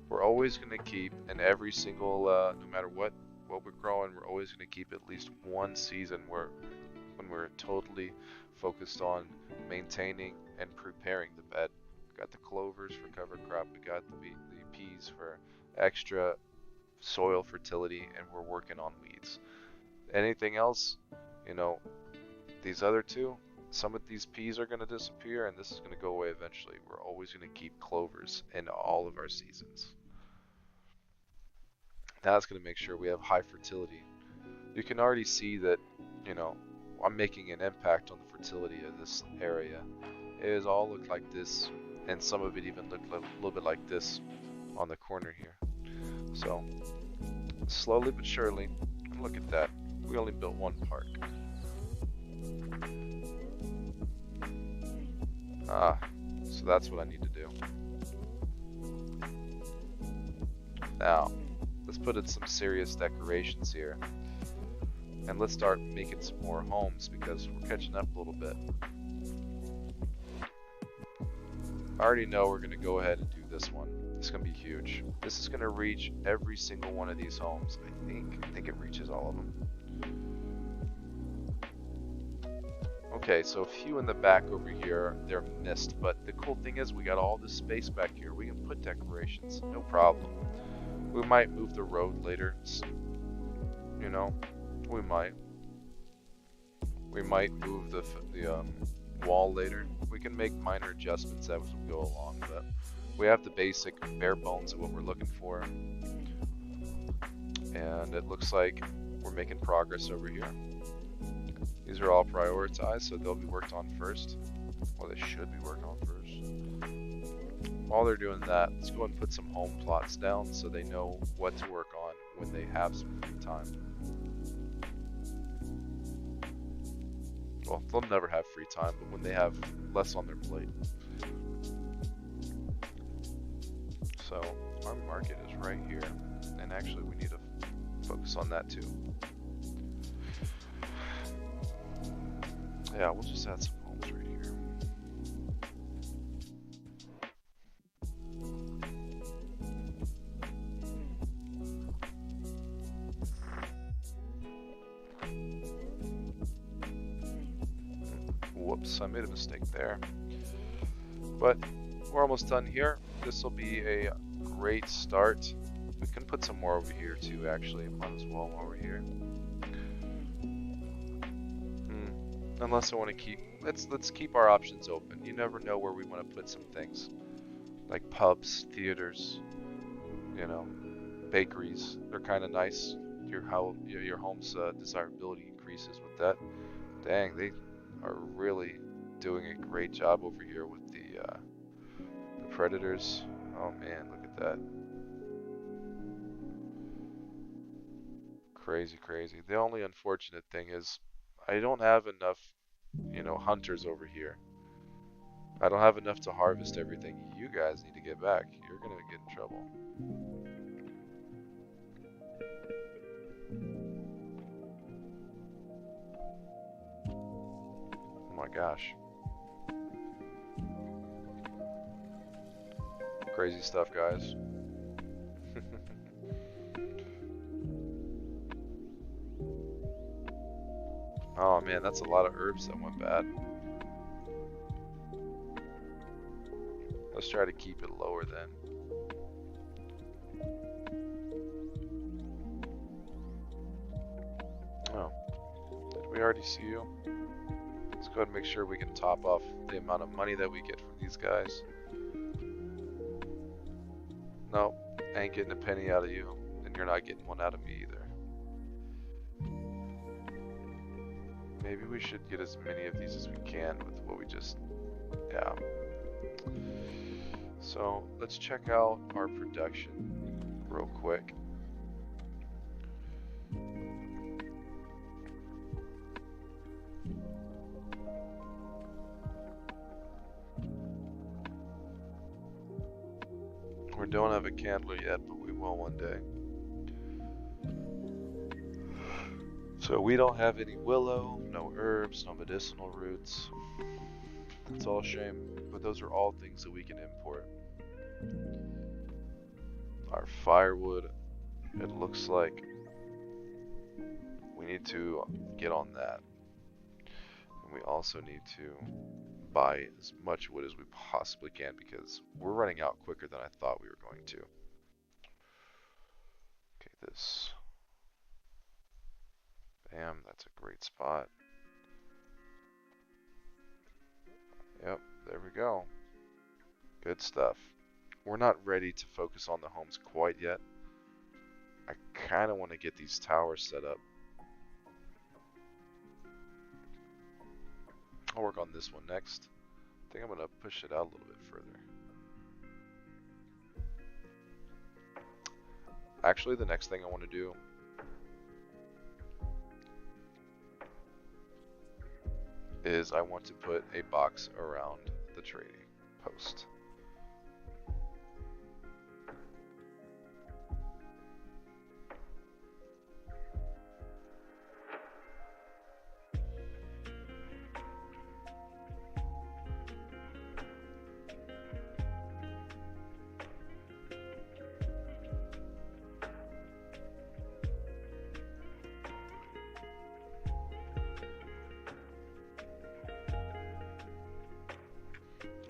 We're always going to keep, in every single, no matter what we're growing, we're always going to keep at least one season when we're totally focused on maintaining and preparing the bed. We got the clovers for cover crop, we got the peas for extra soil fertility, and we're working on weeds. Anything else, you know, these other two, some of these peas are going to disappear, and this is going to go away eventually. We're always going to keep clovers in all of our seasons. That's going to make sure we have high fertility. You can already see that, you know, I'm making an impact on the fertility of this area. It has all looked like this, and some of it even looked a little bit like this on the corner here. So, slowly but surely, and look at that. We only built one park. So that's what I need to do. Now, let's put in some serious decorations here. And let's start making some more homes because we're catching up a little bit. I already know we're going to go ahead and do this one. It's going to be huge. This is going to reach every single one of these homes. I think it reaches all of them. Okay, so a few in the back over here, they're missed, but the cool thing is we got all this space back here. We can put decorations, no problem. We might move the road later, you know, we might. We might move the wall later. We can make minor adjustments as we go along, but we have the basic bare bones of what we're looking for. And it looks like we're making progress over here. These are all prioritized, so they'll be worked on first. Or they should be worked on first. While they're doing that, let's go and put some home plots down so they know what to work on when they have some free time. Well, they'll never have free time, but when they have less on their plate. So, our market is right here. And actually, we need to focus on that too. Yeah, we'll just add some homes right here. Whoops, I made a mistake there. But we're almost done here. This will be a great start. We can put some more over here too, actually. Might as well while we're here. Unless I want to keep, let's keep our options open. You never know where we want to put some things, like pubs, theaters, you know, bakeries. They're kind of nice. Your home's desirability increases with that. Dang, they are really doing a great job over here with the predators. Oh man, look at that. Crazy, crazy. The only unfortunate thing is I don't have enough, you know, hunters over here. I don't have enough to harvest everything. You guys need to get back. You're gonna get in trouble. Oh my gosh. Crazy stuff, guys. Oh man, that's a lot of herbs that went bad. Let's try to keep it lower then. Oh, did we already see you? Let's go ahead and make sure we can top off the amount of money that we get from these guys. Nope, I ain't getting a penny out of you, and you're not getting one out of me either. Maybe we should get as many of these as we can with what we just, yeah. So let's check out our production real quick. We don't have a candler yet, but we will one day. So we don't have any willow, no herbs, no medicinal roots. It's all a shame, but those are all things that we can import. Our firewood, it looks like we need to get on that. And we also need to buy as much wood as we possibly can because we're running out quicker than I thought we were going to. Okay, this. Bam, that's a great spot. Yep, there we go. Good stuff. We're not ready to focus on the homes quite yet. I kind of want to get these towers set up. I'll work on this one next. I think I'm going to push it out a little bit further. Actually, the next thing I want to do is I want to put a box around the trading post.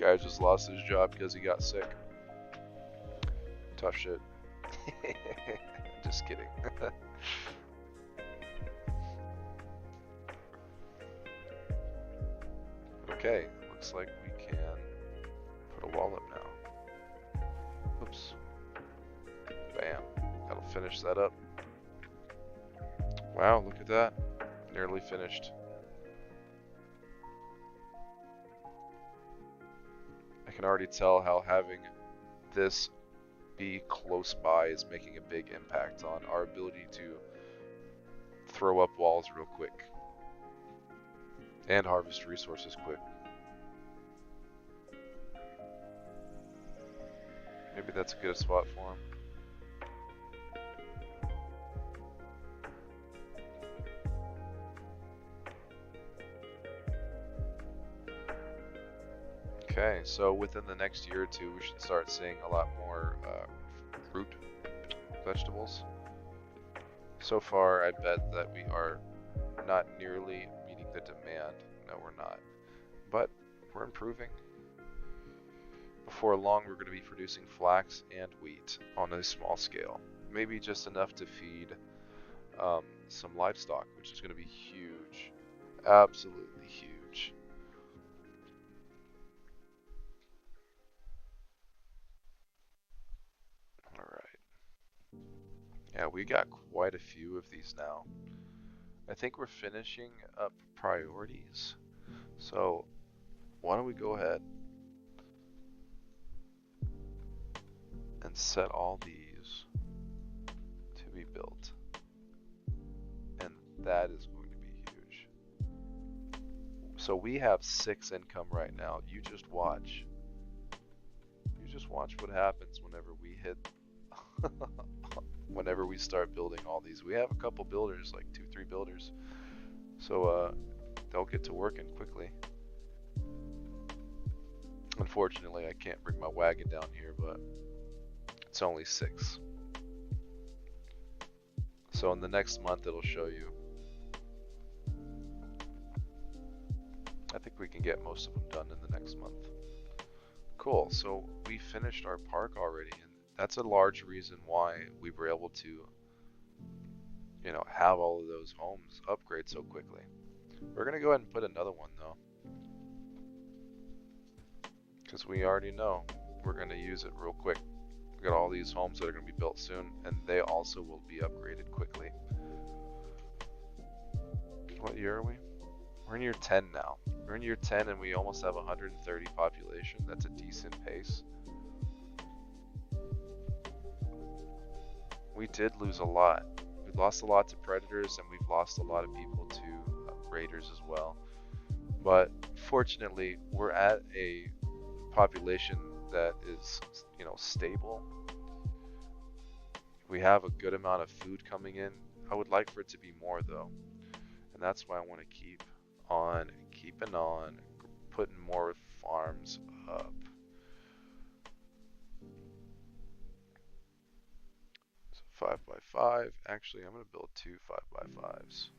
Guy just lost his job because he got sick. Tough shit. Just kidding. Okay, looks like we can put a wall up now. Oops. Bam. That'll finish that up. Wow, look at that. Nearly finished. I can already tell how having this be close by is making a big impact on our ability to throw up walls real quick and harvest resources quick. Maybe that's a good spot for him. Okay, so within the next year or two, we should start seeing a lot more root vegetables. So far, I bet that we are not nearly meeting the demand. No, we're not. But we're improving. Before long, we're going to be producing flax and wheat on a small scale. Maybe just enough to feed some livestock, which is going to be huge. Absolutely huge. Alright. Yeah, we got quite a few of these now. I think we're finishing up priorities. So, why don't we go ahead and set all these to be built. And that is going to be huge. So we have 6 income right now. You just watch. You just watch what happens whenever we hit whenever we start building all these. We have a couple builders, like 2-3 builders. So they'll get to working quickly. Unfortunately, I can't bring my wagon down here, but it's only 6. So in the next month it'll show you. I think we can get most of them done in the next month. Cool, so we finished our park already, and that's a large reason why we were able to, you know, have all of those homes upgrade so quickly. We're gonna go ahead and put another one though, because we already know we're gonna use it real quick. We got all these homes that are going to be built soon, and they also will be upgraded quickly. What year are we? We're in year 10 now. We're in year 10 and we almost have 130 population. That's a decent pace. We did lose a lot. We lost a lot to predators, and we've lost a lot of people to raiders as well. But fortunately, we're at a population that is, you know, stable. We have a good amount of food coming in. I would like for it to be more though, and that's why I want to keep on keeping on putting more farms up. So 5x5. Actually, I'm going to build 2 5x5s.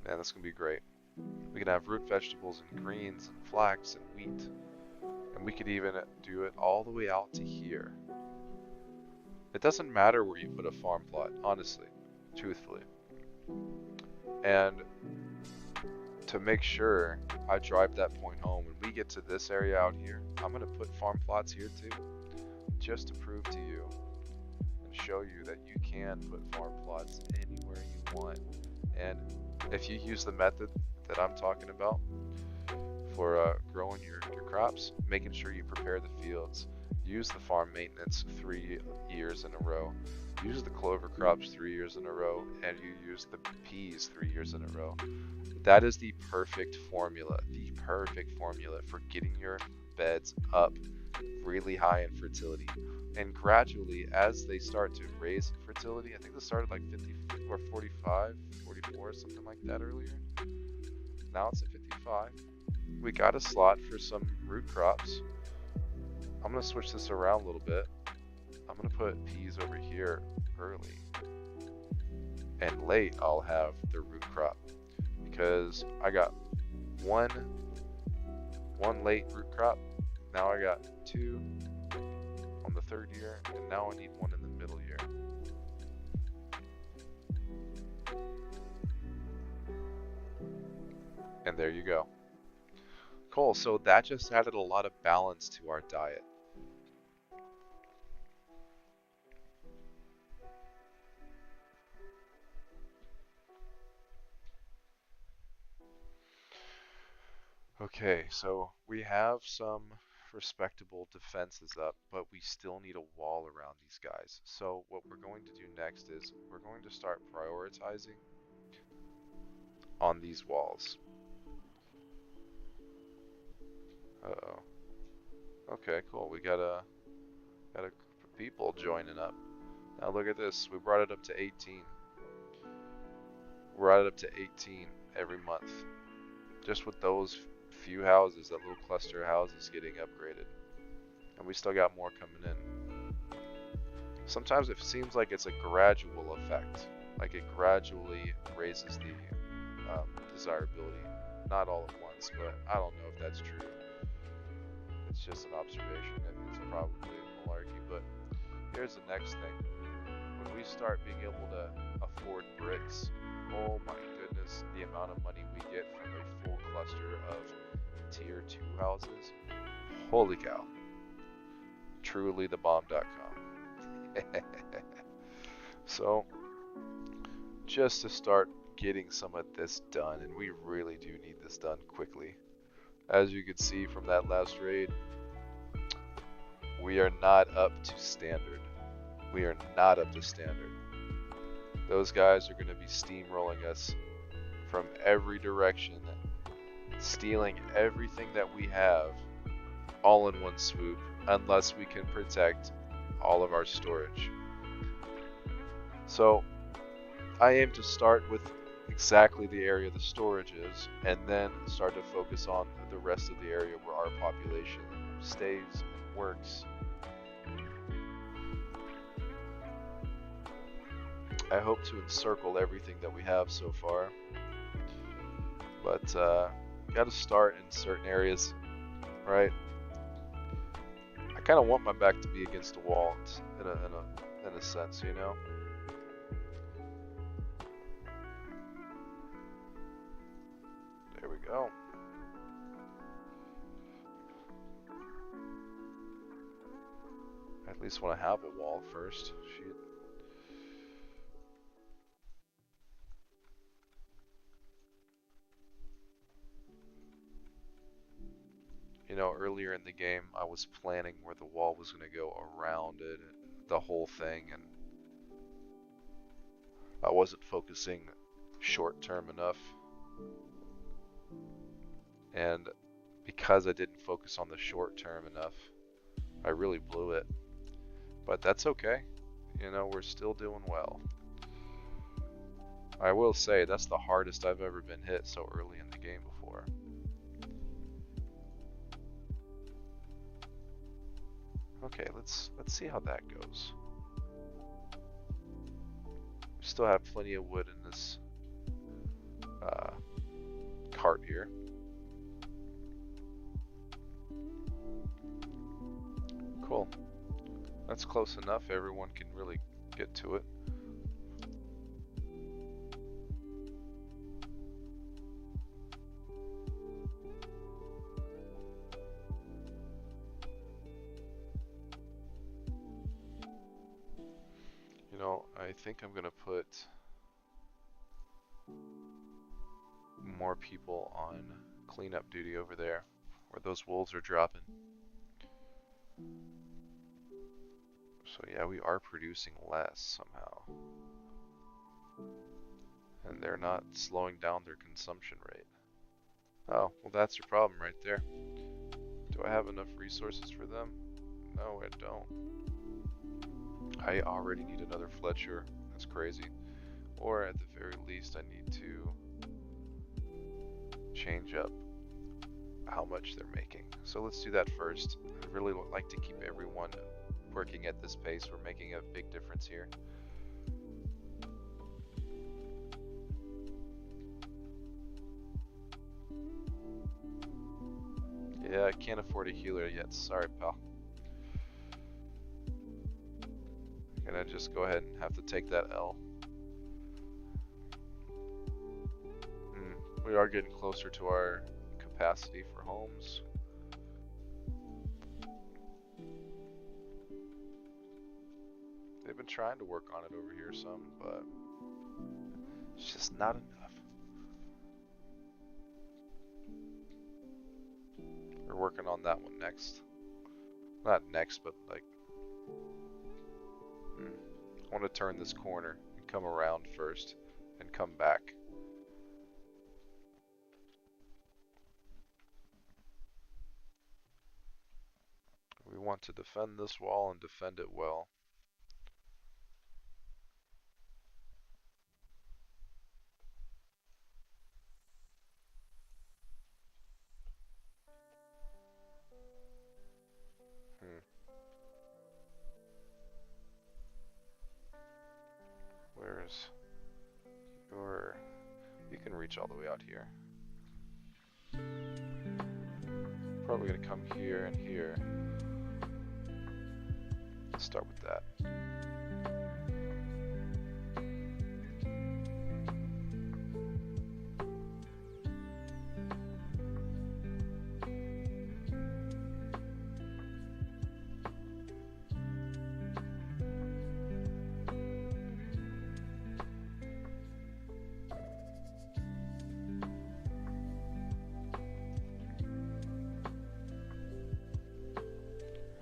Man, that's going to be great. We can have root vegetables and greens and flax and wheat. And we could even do it all the way out to here. It doesn't matter where you put a farm plot, honestly, truthfully. And to make sure I drive that point home, when we get to this area out here, I'm going to put farm plots here too, just to prove to you and show you that you can put farm plots anywhere you want. And if you use the method that I'm talking about for growing your crops, making sure you prepare the fields, use the farm maintenance 3 years in a row, use the clover crops 3 years in a row, and you use the peas 3 years in a row. That is the perfect formula for getting your beds up really high in fertility. And gradually, as they start to raise in fertility, I think this started like 50 or 45, 44, something like that earlier. Now it's at 55. We got a slot for some root crops. I'm going to switch this around a little bit. I'm going to put peas over here early. and late I'll have the root crop, because I got one late root crop. Now I got 2 on the 3rd year, and now I need 1 in the middle year. And there you go. Cool, so that just added a lot of balance to our diet. Okay, so we have some respectable defenses up, but we still need a wall around these guys. So what we're going to do next is we're going to start prioritizing on these walls. Uh-oh. Okay, cool. We got a group of people joining up. Now look at this. We brought it up to 18. We're at it up to 18 every month. Just with those few houses, that little cluster of houses getting upgraded. And we still got more coming in. Sometimes it seems like it's a gradual effect. Like it gradually raises the desirability. Not all at once, but I don't know if that's true. It's just an observation. It's probably a malarkey. But here's the next thing. When we start being able to afford bricks, oh my goodness, the amount of money we get from a full cluster of tier 2 houses. Holy cow. Trulythebomb.com. So, just to start getting some of this done, and we really do need this done quickly. As you could see from that last raid, we are not up to standard. We are not up to standard. Those guys are going to be steamrolling us from every direction, stealing everything that we have all in one swoop, unless we can protect all of our storage. So I aim to start with exactly the area the storage is, and then start to focus on the rest of the area where our population stays and works. I hope to encircle everything that we have so far, but got to start in certain areas, right? I kind of want my back to be against a wall in a sense, you know. There we go. I at least want to have a wall first. Shit. You know, earlier in the game, I was planning where the wall was going to go around it, the whole thing, and I wasn't focusing short-term enough. And because I didn't focus on the short-term enough, I really blew it. But that's okay. You know, we're still doing well. I will say, that's the hardest I've ever been hit so early in the game before. Okay, let's see how that goes. We still have plenty of wood in this cart here. Cool. That's close enough. Everyone can really get to it. You know, I think I'm gonna put more people on cleanup duty over there, where those wolves are dropping. So yeah, we are producing less somehow. And they're not slowing down their consumption rate. Oh, well that's your problem right there. Do I have enough resources for them? No, I don't. I already need another Fletcher. That's crazy. Or at the very least, I need to change up how much they're making. So let's do that first. I really like to keep everyone working at this pace. We're making a big difference here. Yeah, I can't afford a healer yet. Sorry, pal. Gonna just go ahead and have to take that L. We are getting closer to our capacity for homes. They've been trying to work on it over here some, but it's just not enough. We're working on that one next. Not next, but like, I want to turn this corner and come around first and come back. We want to defend this wall and defend it well. Where's your... You can reach all the way out here. Probably gonna come here and here. Let's start with that.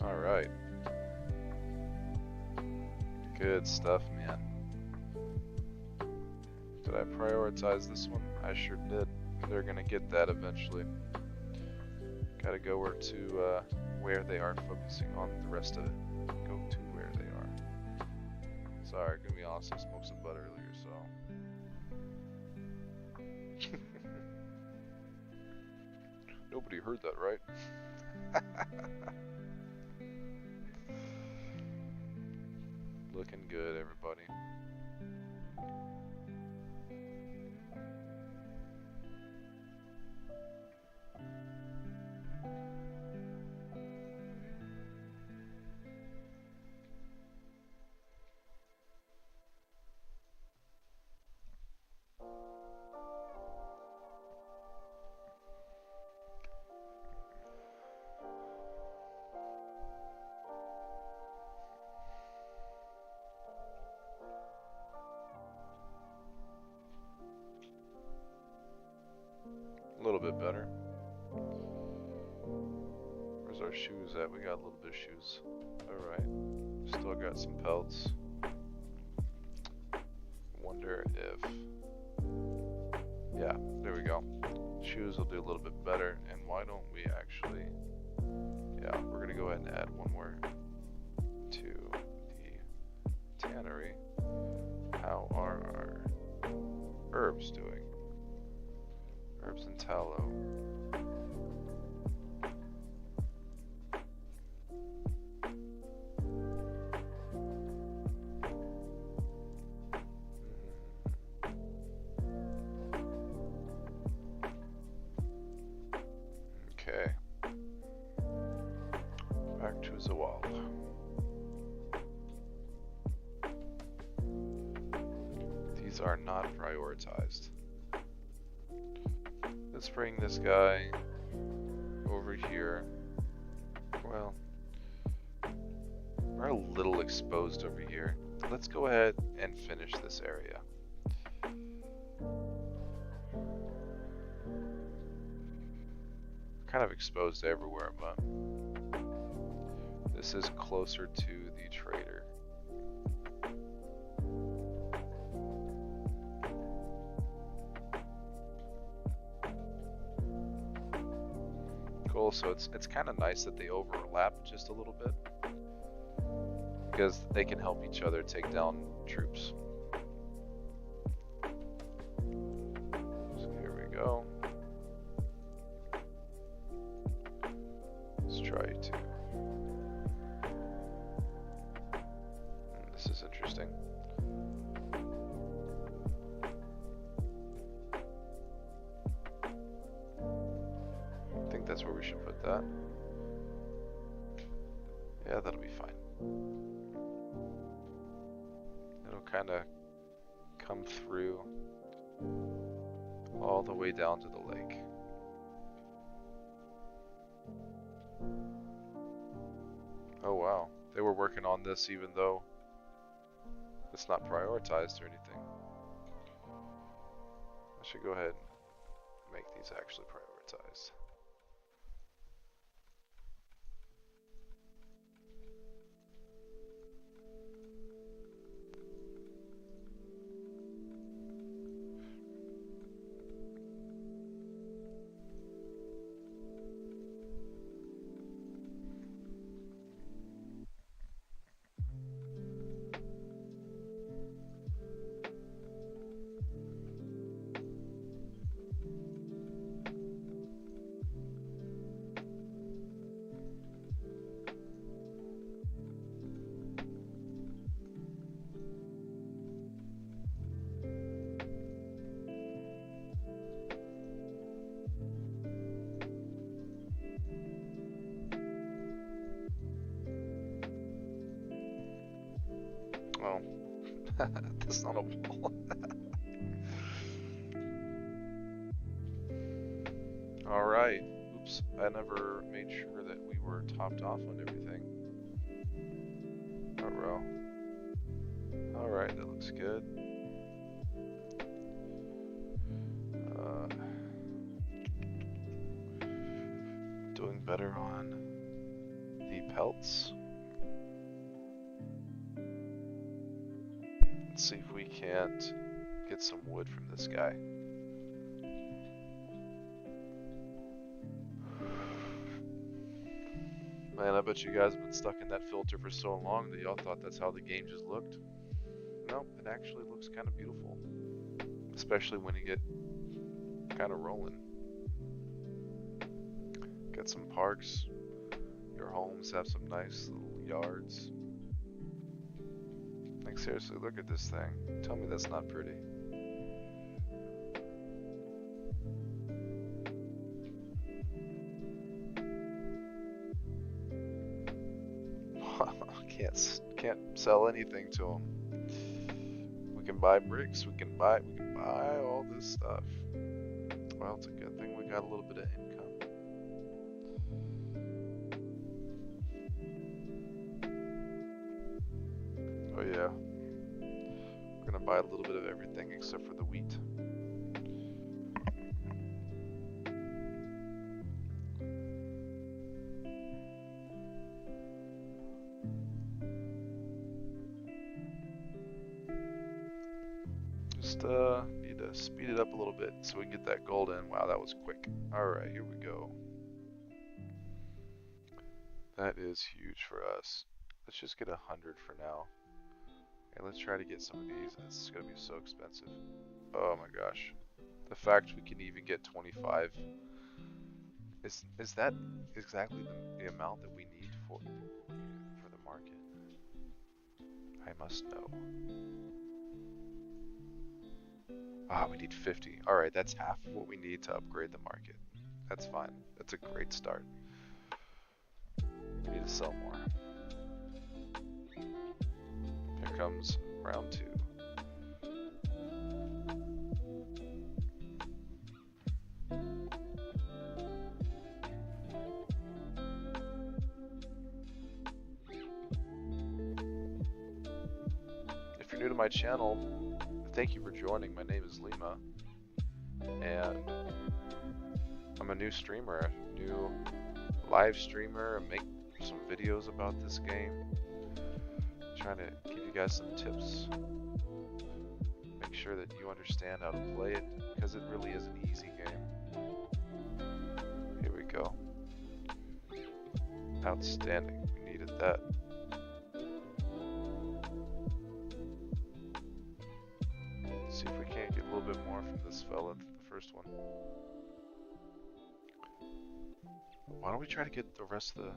Alright. Good stuff, man. Did I prioritize this one? I sure did. They're gonna get that eventually. Gotta go where they are focusing on the rest of it. Go to where they are. Sorry, gonna be honest, I smoked some butt earlier, so... Nobody heard that, right? Looking good, everybody. A little bit better. Where's our shoes at? We got a little bit of shoes. Alright. Still got some pelts. Wonder if... Yeah, there we go. Shoes will do a little bit better. And why don't we actually... Yeah, we're going to go ahead and add one more to the tannery. How are our herbs doing? Herbs and tallow. Okay. Back to the wall. These are not prioritized. Let's bring this guy over here. Well, we're a little exposed over here. Let's go ahead and finish this area. Kind of exposed everywhere, but this is closer to the trader. Cool, so it's kind of nice that they overlap just a little bit, because they can help each other take down troops. So here we go. Let's try to... This is interesting. I think that's where where we should put that. Yeah, that'll be fine. It'll kind of come through all the way down to the lake. Oh wow, they were working on this even though it's not prioritized or anything. I should go ahead and make these actually prioritized. Oh, that's not a wall. Alright. Oops, I never made sure that we were topped off on everything. Front row. Alright, that looks good. Doing better on the pelts. Let's see if we can't get some wood from this guy. Man, I bet you guys have been stuck in that filter for so long that y'all thought that's how the game just looked. Nope, it actually looks kind of beautiful. Especially when you get kind of rolling. Get some parks. Your homes have some nice little yards. Like seriously, look at this thing. Tell me that's not pretty. Can't sell anything to them. We can buy bricks. We can buy all this stuff. Well, it's a good thing we got a little bit of income. Oh yeah, we're gonna buy a little bit of everything except for the wheat. Just need to speed it up a little bit so we can get that gold in. Wow, that was quick. Alright, here we go. That is huge for us. Let's just get 100 for now. And let's try to get some of these. This is going to be so expensive. Oh my gosh. The fact we can even get 25. Is that exactly the amount that we need for the market? I must know. Ah, we need 50. Alright, that's half of what we need to upgrade the market. That's fine. That's a great start. We need to sell more. Here comes round 2. If you're new to my channel, thank you for joining. My name is Lima, and I'm a new streamer, new live streamer, and make some videos about this game. Trying to give you guys some tips, make sure that you understand how to play it, because it really is an easy game. Here we go. Outstanding. We needed that. Let's see if we can't get a little bit more from this fella, the first one. Why don't we try to get the rest of the...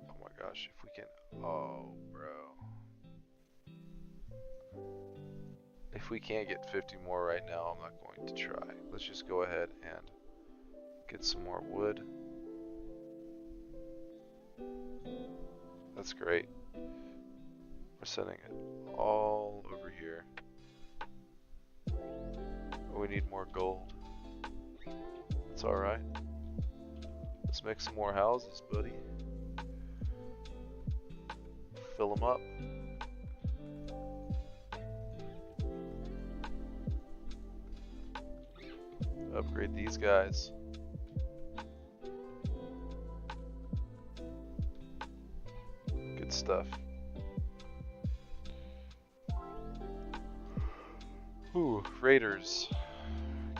Oh my gosh, if we can... Oh, bro. If we can't get 50 more right now, I'm not going to try. Let's just go ahead and get some more wood. That's great. We're sending it all over here. We need more gold. That's alright. Let's make some more houses, buddy. Fill them up. Upgrade these guys. Good stuff. Ooh, raiders.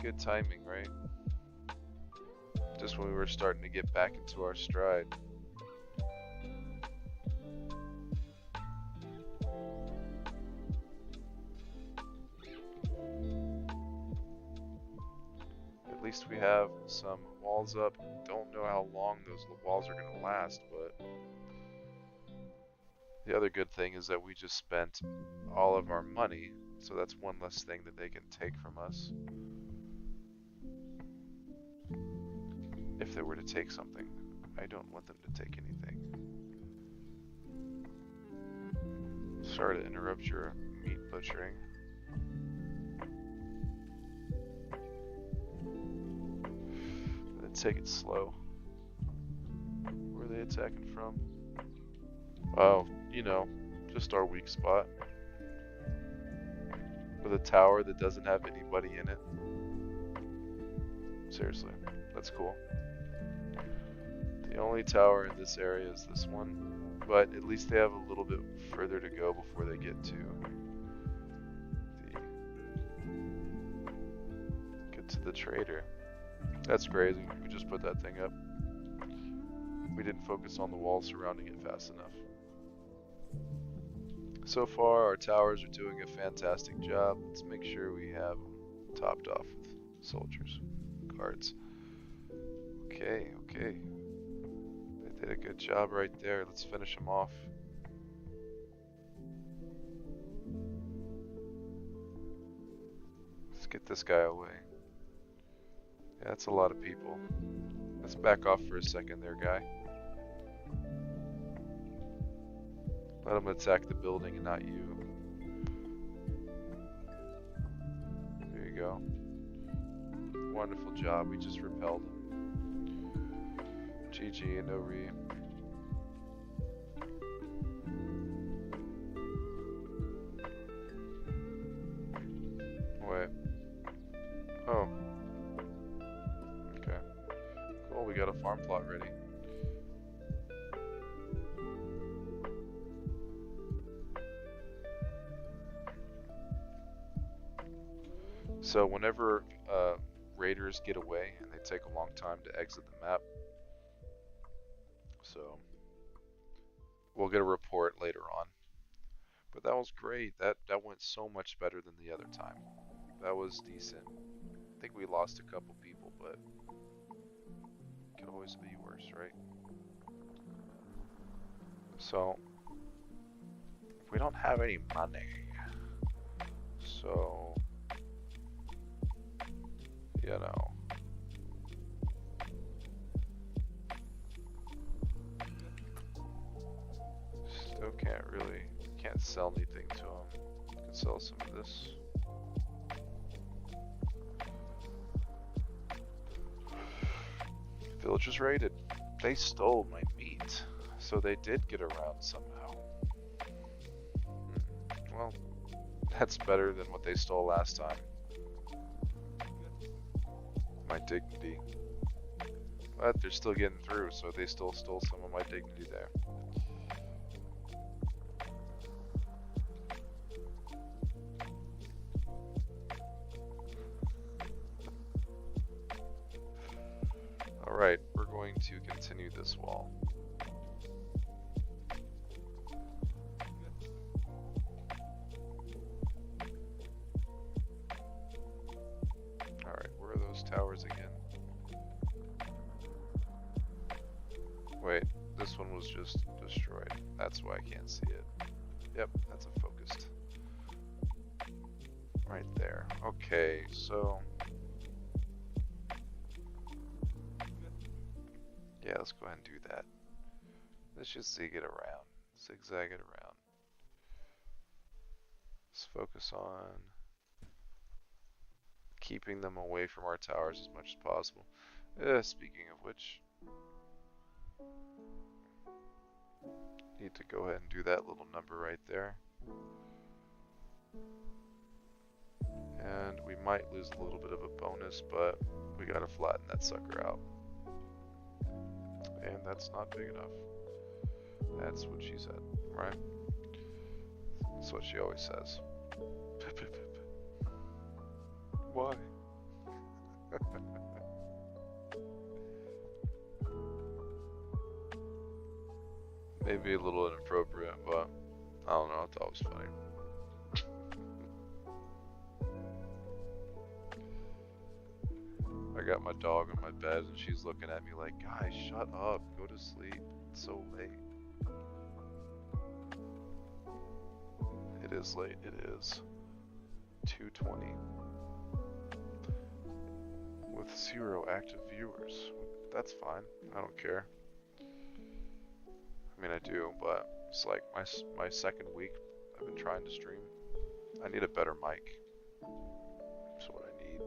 Good timing, right? Just when we were starting to get back into our stride. At least we have some walls up. Don't know how long those walls are going to last, but the other good thing is that we just spent all of our money, so that's one less thing that they can take from us. If they were to take something, I don't want them to take anything. Sorry to interrupt your meat butchering. Then take it slow. Where are they attacking from? Oh, you know, just our weak spot. With a tower that doesn't have anybody in it. Seriously, that's cool. The only tower in this area is this one, but at least they have a little bit further to go before they get to the trader. That's crazy. We just put that thing up. We didn't focus on the walls surrounding it fast enough. So far, our towers are doing a fantastic job. Let's make sure we have them topped off with soldiers, guards. Okay. They did a good job right there. Let's finish them off. Let's get this guy away. Yeah, that's a lot of people. Let's back off for a second there, guy. Let them attack the building and not you. There you go. Wonderful job. We just repelled them. GG and no re. Wait. Oh. Okay. Cool, we got a farm plot ready. So whenever raiders get away, and they take a long time to exit the map, so we'll get a report later on. But that was great. That went so much better than the other time. That was decent. I think we lost a couple people, but it could always be worse, right? So we don't have any money, so you know, still can't sell anything to them. Can sell some of this. Villagers raided. They stole my meat, so they did get around somehow. Well, that's better than what they stole last time. My dignity. But they're still getting through, so they still stole some of my dignity there. Alright, we're going to continue this wall. Alright, where are those towers again? Wait, this one was just destroyed. That's why I can't see it. Yep, that's a focused. Right there. Okay, so yeah, let's go ahead and do that. Let's just zig it around. Zigzag it around. Let's focus on keeping them away from our towers as much as possible. Speaking of which, need to go ahead and do that little number right there. And we might lose a little bit of a bonus, but we gotta flatten that sucker out. And that's not big enough. That's what she said, right? That's what she always says. Why? Maybe a little inappropriate, but I don't know, I thought it was funny. I got my dog in my bed and she's looking at me like, guys, shut up, go to sleep, it's so late. It is late, it is 2:20 with 0 active viewers. That's fine, I don't care. I mean, I do, but it's like my second week I've been trying to stream. I need a better mic. That's what I need.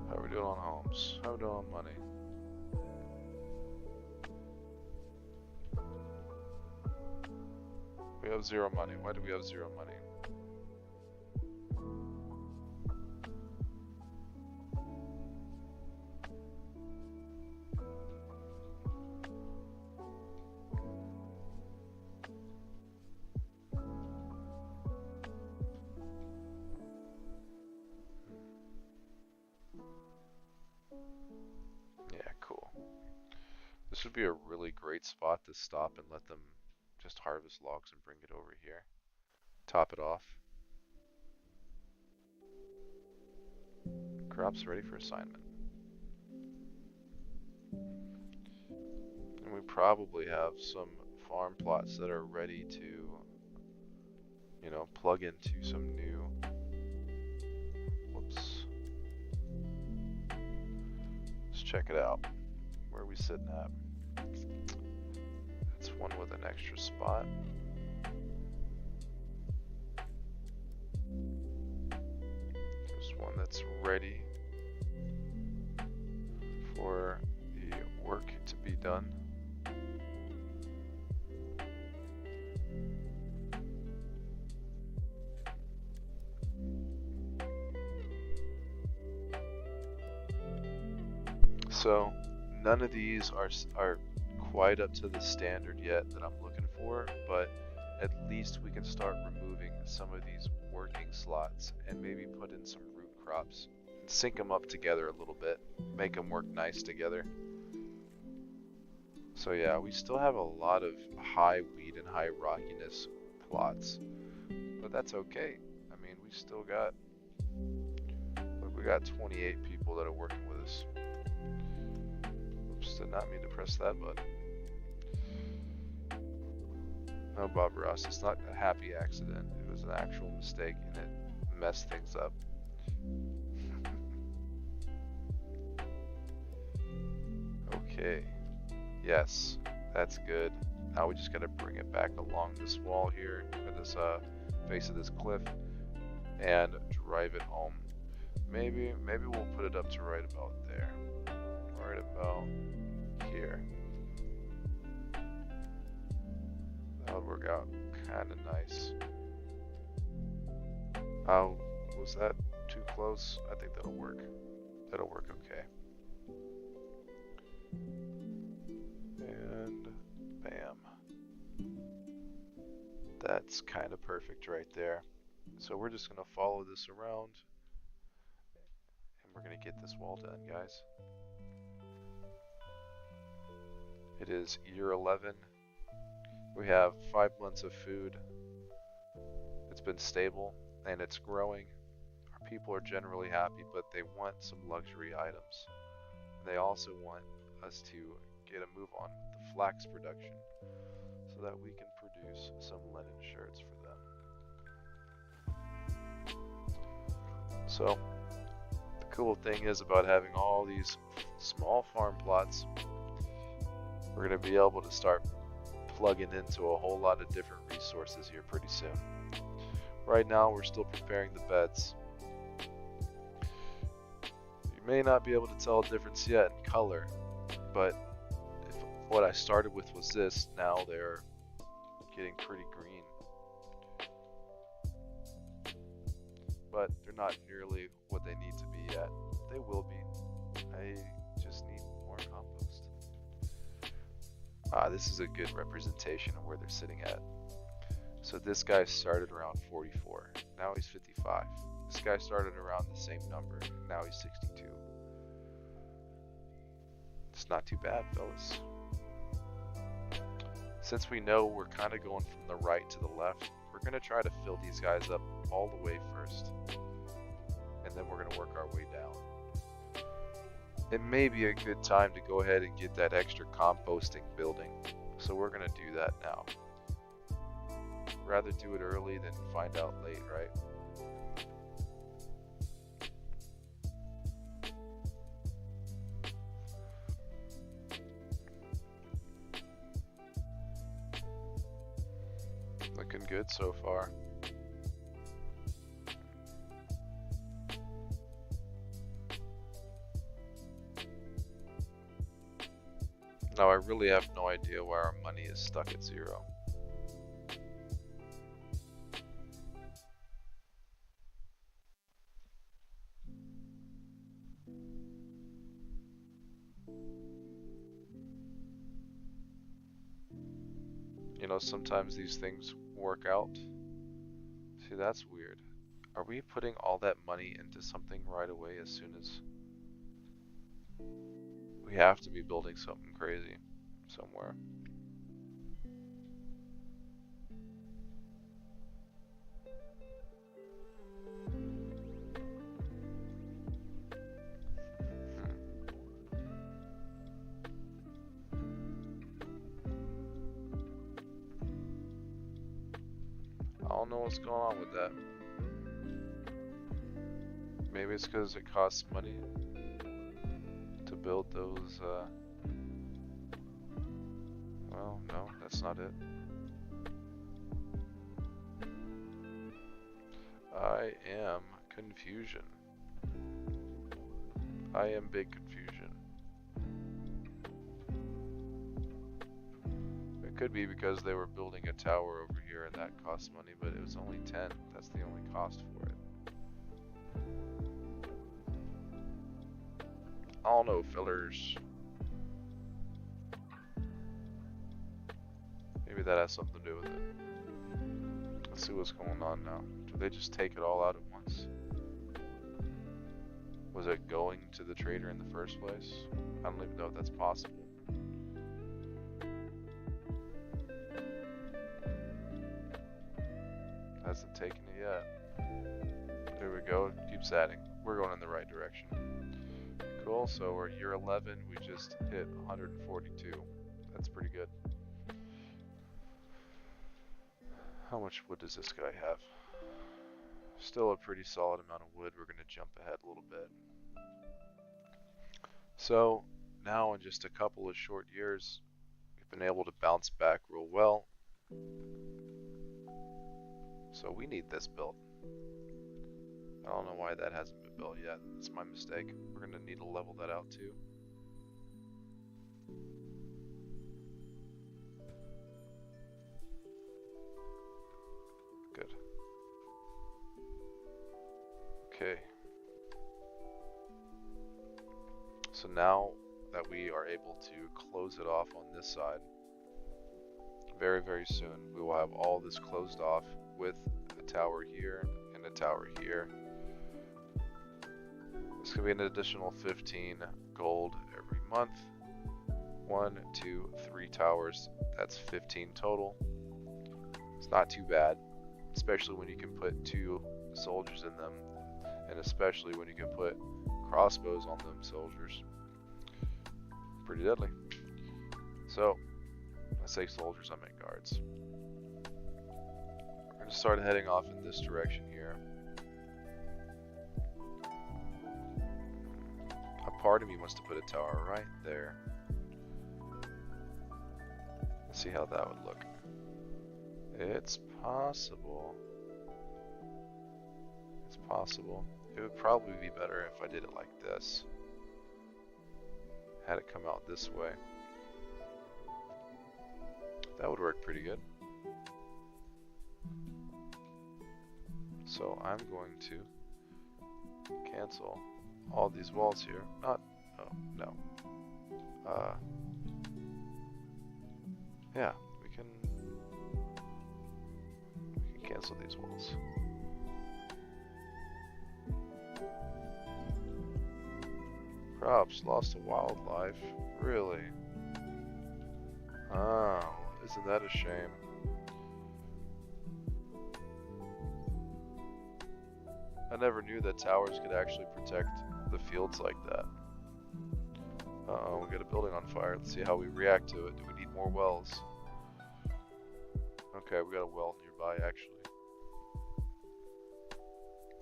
How are we doing on homes? How are we doing on money? We have 0 money. Why do we have 0 money? Yeah, cool. This would be a really great spot to stop and let them just harvest logs and bring it over here. Top it off. Crops ready for assignment. And we probably have some farm plots that are ready to, you know, plug into some new, whoops. Let's check it out. Where are we sitting at? That's one with an extra spot. There's one that's ready for the work to be done. So none of these are quite up to the standard yet that I'm looking for, but at least we can start removing some of these working slots and maybe put in some root crops and sync them up together a little bit, make them work nice together. So yeah, we still have a lot of high weed and high rockiness plots, but that's okay. I mean, we still got, look, we got 28 people that are working with us. Oops, did not mean to press that button. No, Bob Ross, it's not a happy accident. It was an actual mistake and it messed things up. Okay, yes, that's good. Now we just gotta bring it back along this wall here, or this face of this cliff, and drive it home. Maybe we'll put it up to right about there, right about here. That would work out kind of nice. Oh, was that too close? I think that'll work. That'll work okay. And bam. That's kind of perfect right there. So we're just gonna follow this around and we're gonna get this wall done, guys. It is year 11. We have 5 months of food. It's been stable and it's growing. Our people are generally happy, but they want some luxury items. They also want us to get a move on with the flax production so that we can produce some linen shirts for them. So the cool thing is about having all these small farm plots, we're going to be able to start plugging into a whole lot of different resources here pretty soon. Right now we're still preparing the beds. You may not be able to tell a difference yet in color, but if what I started with was this, now they're getting pretty green. But they're not nearly what they need to be yet. They will be. I just need more compost. This is a good representation of where they're sitting at. So this guy started around 44. Now he's 55. This guy started around the same number. Now he's 62. It's not too bad, fellas. Since we know we're kind of going from the right to the left, we're going to try to fill these guys up all the way first. And then we're going to work our way down. It may be a good time to go ahead and get that extra composting building. So we're going to do that now. Rather do it early than find out late, right? Looking good so far. Now I really have no idea why our money is stuck at 0. You know, sometimes these things work out. See, that's weird. Are we putting all that money into something right away as soon as... We have to be building something crazy somewhere. I don't know what's going on with that. Maybe it's because it costs money to build those, well, no, that's not it. I am confusion. I am big confusion. It could be because they were building a tower over here and that costs money, but it was only 10. That's the only cost for it. I don't know, fillers. Maybe that has something to do with it. Let's see what's going on now. Did they just take it all out at once? Was it going to the trader in the first place? I don't even know if that's possible. Hasn't taken it yet. There we go, it keeps adding. We're going in the right direction. Cool, so we're year 11, we just hit 142. That's pretty good. How much wood does this guy have? Still a pretty solid amount of wood. We're going to jump ahead a little bit. So now in just a couple of short years, we've been able to bounce back real well. So we need this built. I don't know why that hasn't been built yet. It's my mistake. We're going to need to level that out too. Good. Okay. So now that we are able to close it off on this side, very, very soon we will have all this closed off with a tower here and a tower here. This could be an additional 15 gold every month. 1, 2, 3 towers. That's 15 total. It's not too bad, especially when you can put 2 soldiers in them, and especially when you can put crossbows on them soldiers. Pretty deadly. So, I say soldiers, I meant guards. We're going to start heading off in this direction here. A part of me wants to put a tower right there. Let's see how that would look. It's possible. It's possible. It would probably be better if I did it like this. Had it come out this way. That would work pretty good. So I'm going to cancel all these walls here. Not, oh, no. Yeah, we can cancel these walls. Crops lost to wildlife. Really? Oh, isn't that a shame? I never knew that towers could actually protect the fields like that. Uh-oh, we got a building on fire. Let's see how we react to it. Do we need more wells? Okay, we got a well nearby actually.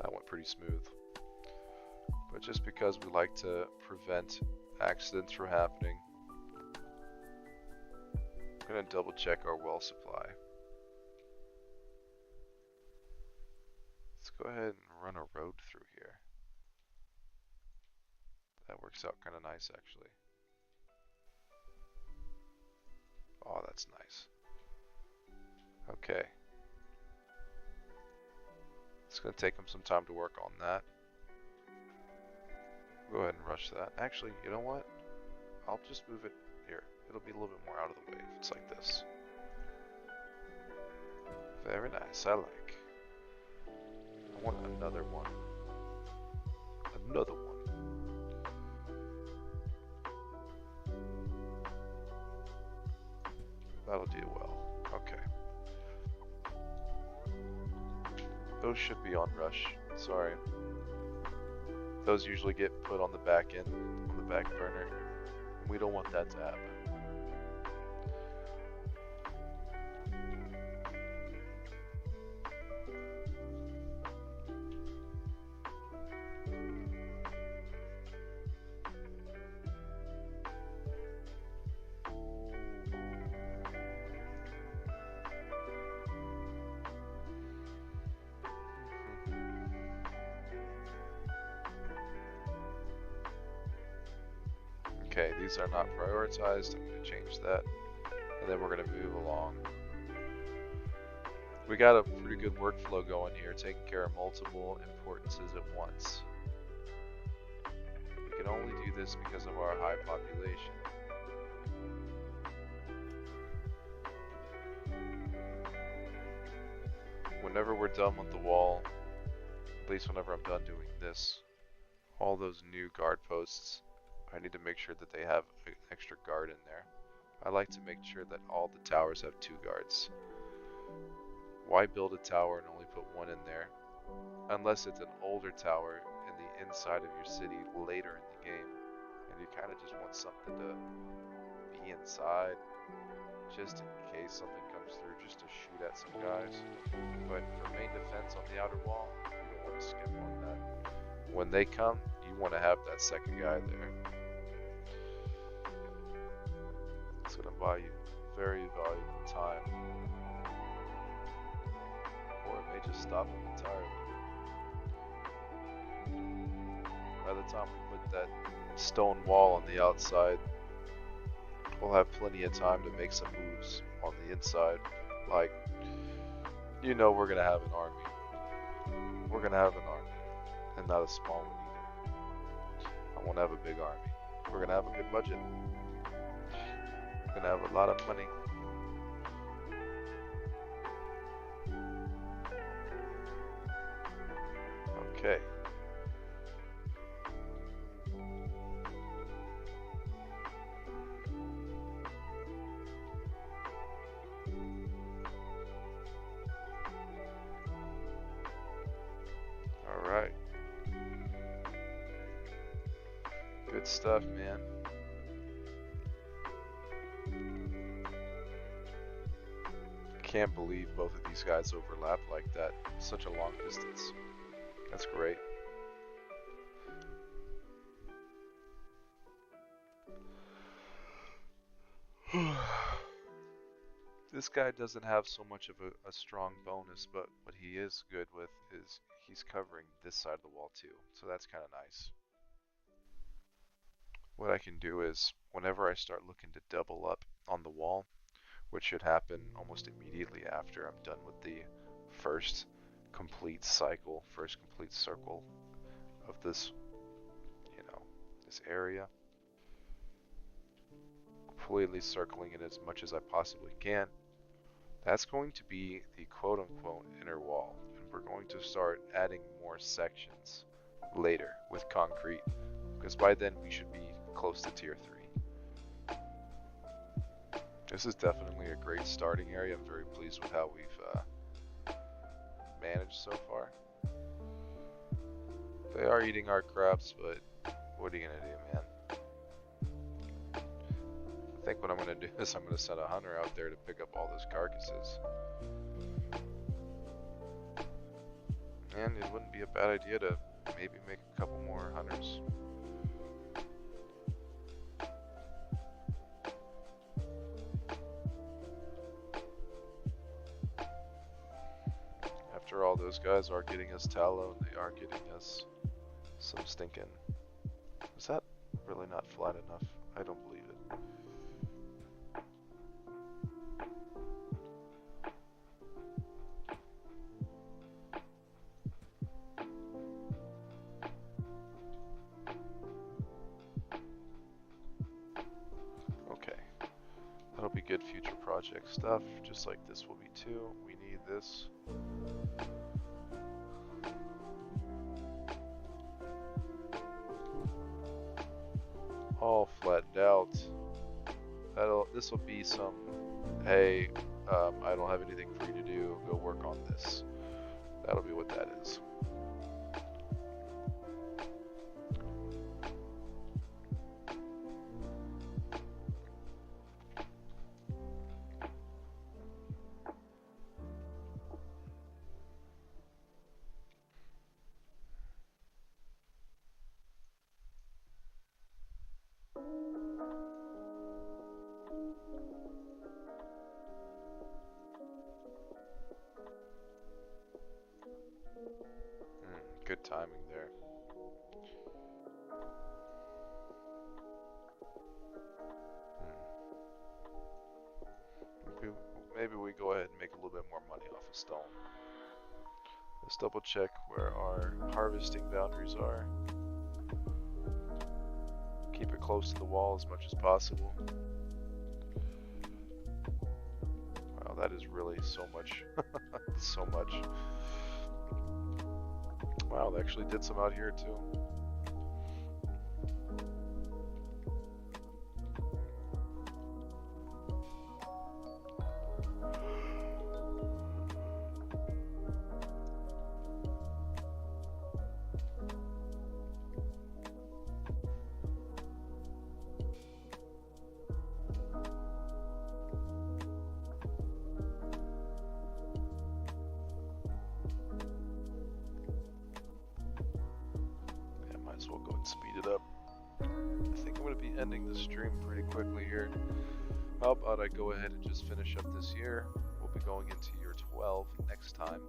That went pretty smooth. But just because we like to prevent accidents from happening, I'm going to double check our well supply. Let's go ahead and run a road through here. That works out kind of nice actually. Oh, that's nice. Okay. It's going to take them some time to work on that. Go ahead and rush that. Actually, you know what? I'll just move it here. It'll be a little bit more out of the way if it's like this. Very nice. I like. I want another one. Another one. That'll do well. Okay. Those should be on rush. Sorry. Those usually get put on the back end, on the back burner. We don't want that to happen. Okay, these are not prioritized. I'm going to change that. And then we're going to move along. We got a pretty good workflow going here, taking care of multiple importances at once. We can only do this because of our high population. Whenever we're done with the wall, at least whenever I'm done doing this, all those new guard posts, I need to make sure that they have an extra guard in there. I like to make sure that all the towers have 2 guards. Why build a tower and only put 1 in there? Unless it's an older tower in the inside of your city later in the game, and you kind of just want something to be inside, just in case something comes through, just to shoot at some guys. But for main defense on the outer wall, you don't want to skip on that. When they come, you want to have that second guy there. It's going to buy you very valuable time. Or it may just stop them entirely. By the time we put that stone wall on the outside, we'll have plenty of time to make some moves on the inside. Like, you know we're going to have an army. We're going to have an army. And not a small one either. I want to have a big army. We're going to have a good budget. We're going to have a lot of money. Okay. stuff, man. Can't believe both of these guys overlap like that. Such a long distance. That's great. This guy doesn't have so much of a strong bonus, but what he is good with is he's covering this side of the wall too. So that's kind of nice. What I can do is, whenever I start looking to double up on the wall, which should happen almost immediately after I'm done with the first complete cycle, first complete circle of this, this area. Completely circling it as much as I possibly can. That's going to be the quote-unquote inner wall, and we're going to start adding more sections later with concrete, because by then we should be close to tier 3. This is definitely a great starting area. I'm very pleased with how we've managed so far. They are eating our crabs, but what are you gonna do, man? I think what I'm gonna do is I'm gonna send a hunter out there to pick up all those carcasses. And it wouldn't be a bad idea to maybe make a couple more hunters. After all, those guys are getting us tallow, and they are getting us some stinking. Is that really not flat enough? I don't believe it. Okay, that'll be good future project stuff, just like this will be too. We need this. All flattened out. This will be some, hey, I don't have anything for you to do, go work on this. That'll be what that is. Good timing there. Maybe we go ahead and make a little bit more money off of stone. Let's double check where our harvesting boundaries are. Keep it close to the wall as much as possible. Wow, that is really so much. So much. Wow, they actually did some out here too. We'll go and speed it up. I think I'm going to be ending the stream pretty quickly here. How about I go ahead and just finish up this year? We'll be going into year 12 next time.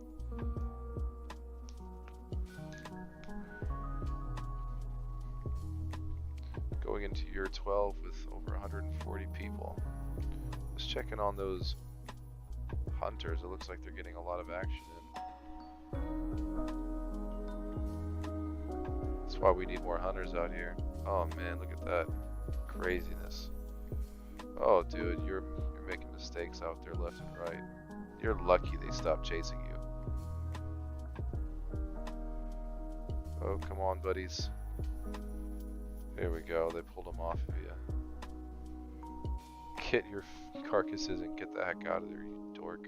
Going into year 12 with over 140 people. Just checking on those hunters. It looks like they're getting a lot of action in. That's why we need more hunters out here. Oh man, look at that craziness. Oh dude, you're making mistakes out there left and right. You're lucky they stopped chasing you. Oh, come on, buddies. There we go, they pulled them off of you. Get your carcasses and get the heck out of there, you dork.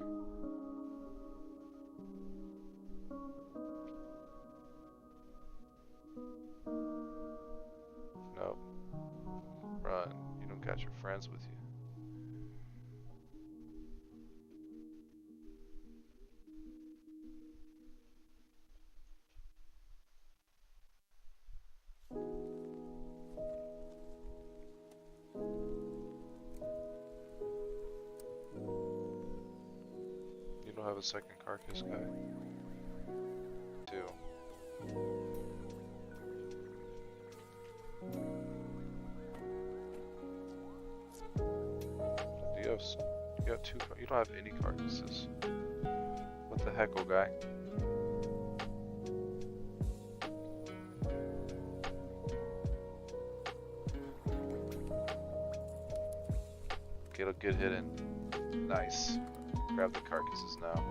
Nope. have a second carcass guy? 2. You got 2. You don't have any carcasses. What the heck, old guy? Get a good hit in. Nice. Grab the carcasses now.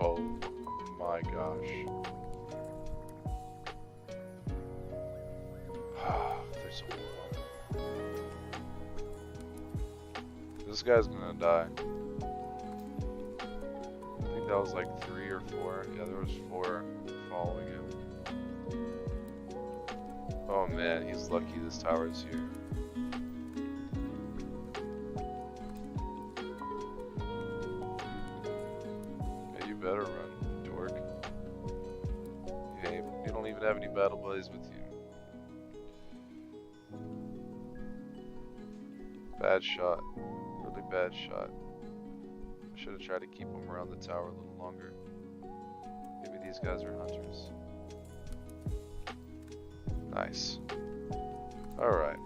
Oh my gosh. There's a wall. This guy's gonna die. I think that was like 3 or 4. Yeah, there was 4 following him. Oh man, he's lucky this tower's here. Yeah, you better run, dork. You don't even have any battle buddies with you. Bad shot. Really bad shot. I should have tried to keep him around the tower a little longer. Maybe these guys are hunters. Nice. Alright.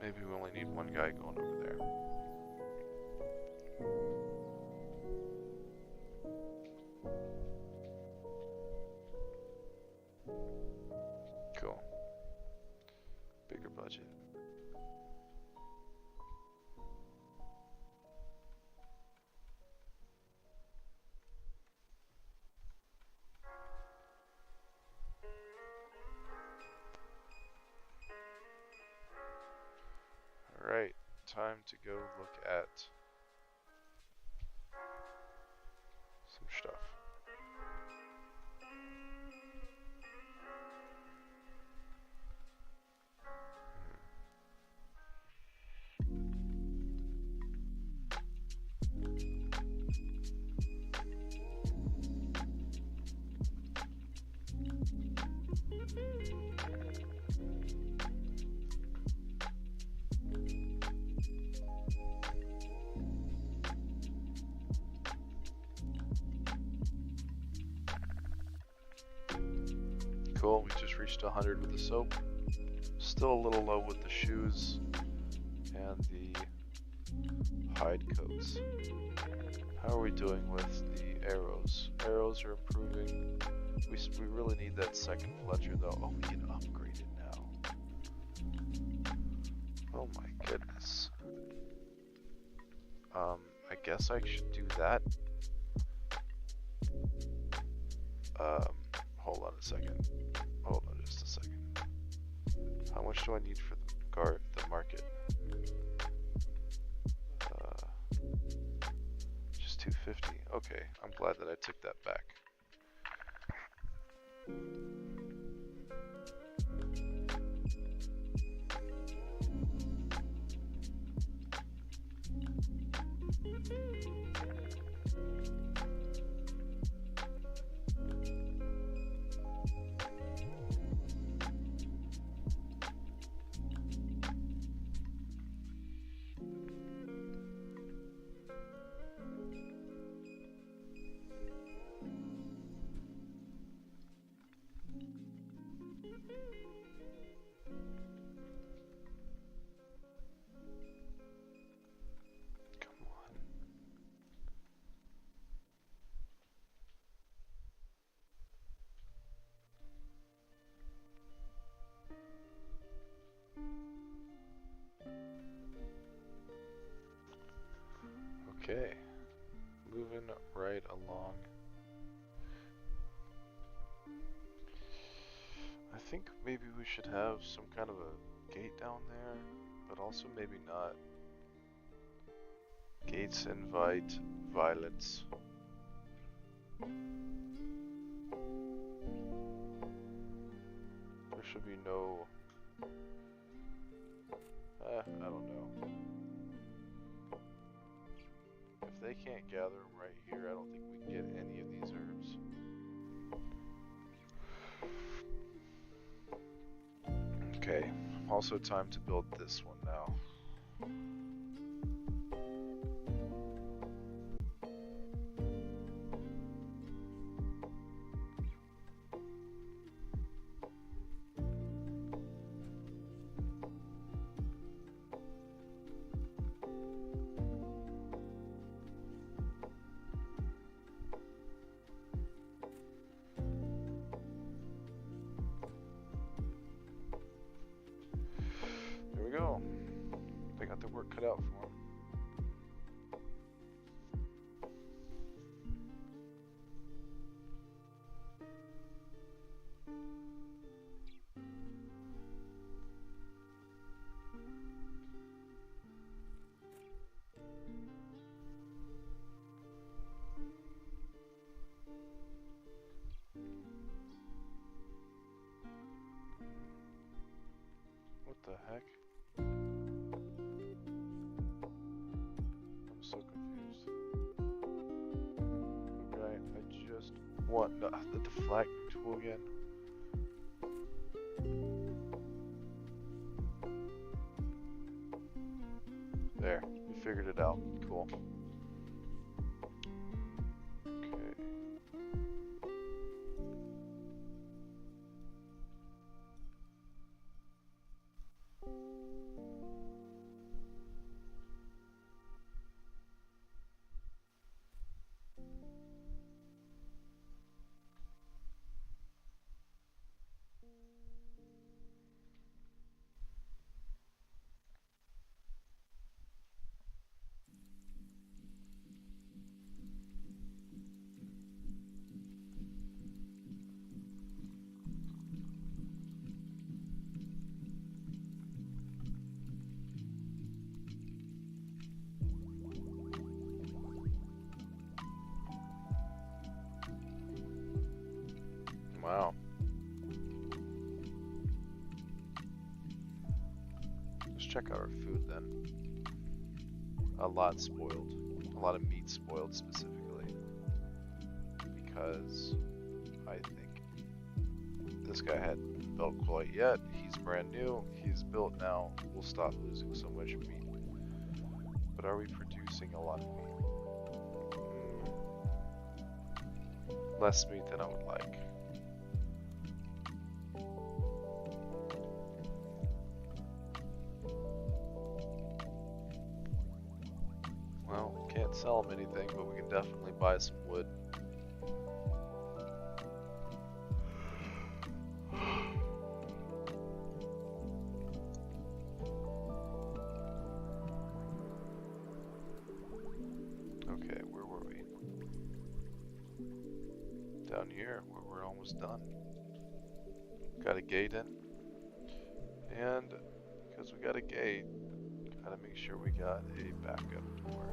Maybe we only need one guy going over there. Cool. Bigger budget. Alright, time to go look at some stuff. Cool, we just reached 100 with the soap. Still a little low with the shoes and the hide coats. How are we doing with the arrows? Arrows are improving. We really need that second Fletcher though. Oh, we can upgrade it now. Oh my goodness. I guess I should do that. Hold on a second. Hold on just a second. How much do I need for the market? Just 250. Okay, I'm glad that I took that back. Okay, moving right along. I think maybe we should have some kind of a gate down there, but also maybe not. Mates invite violence. There should be no... I don't know. If they can't gather them right here, I don't think we can get any of these herbs. Okay, also time to build this one now. They got their work cut out for them. What the heck? I'm so confused. Okay, I just want the deflag tool again. There, we figured it out. Cool. Okay. Wow. Let's check out our food then. A lot spoiled. A lot of meat spoiled specifically. Because I think this guy hadn't built quite yet. He's brand new. He's built now. We'll stop losing so much meat. But are we producing a lot of meat? Less meat than I would like. Can't sell them anything, but we can definitely buy some wood. Okay, where were we? Down here, where we're almost done. Got a gate in. And because we got a gate, gotta make sure we got a backup door.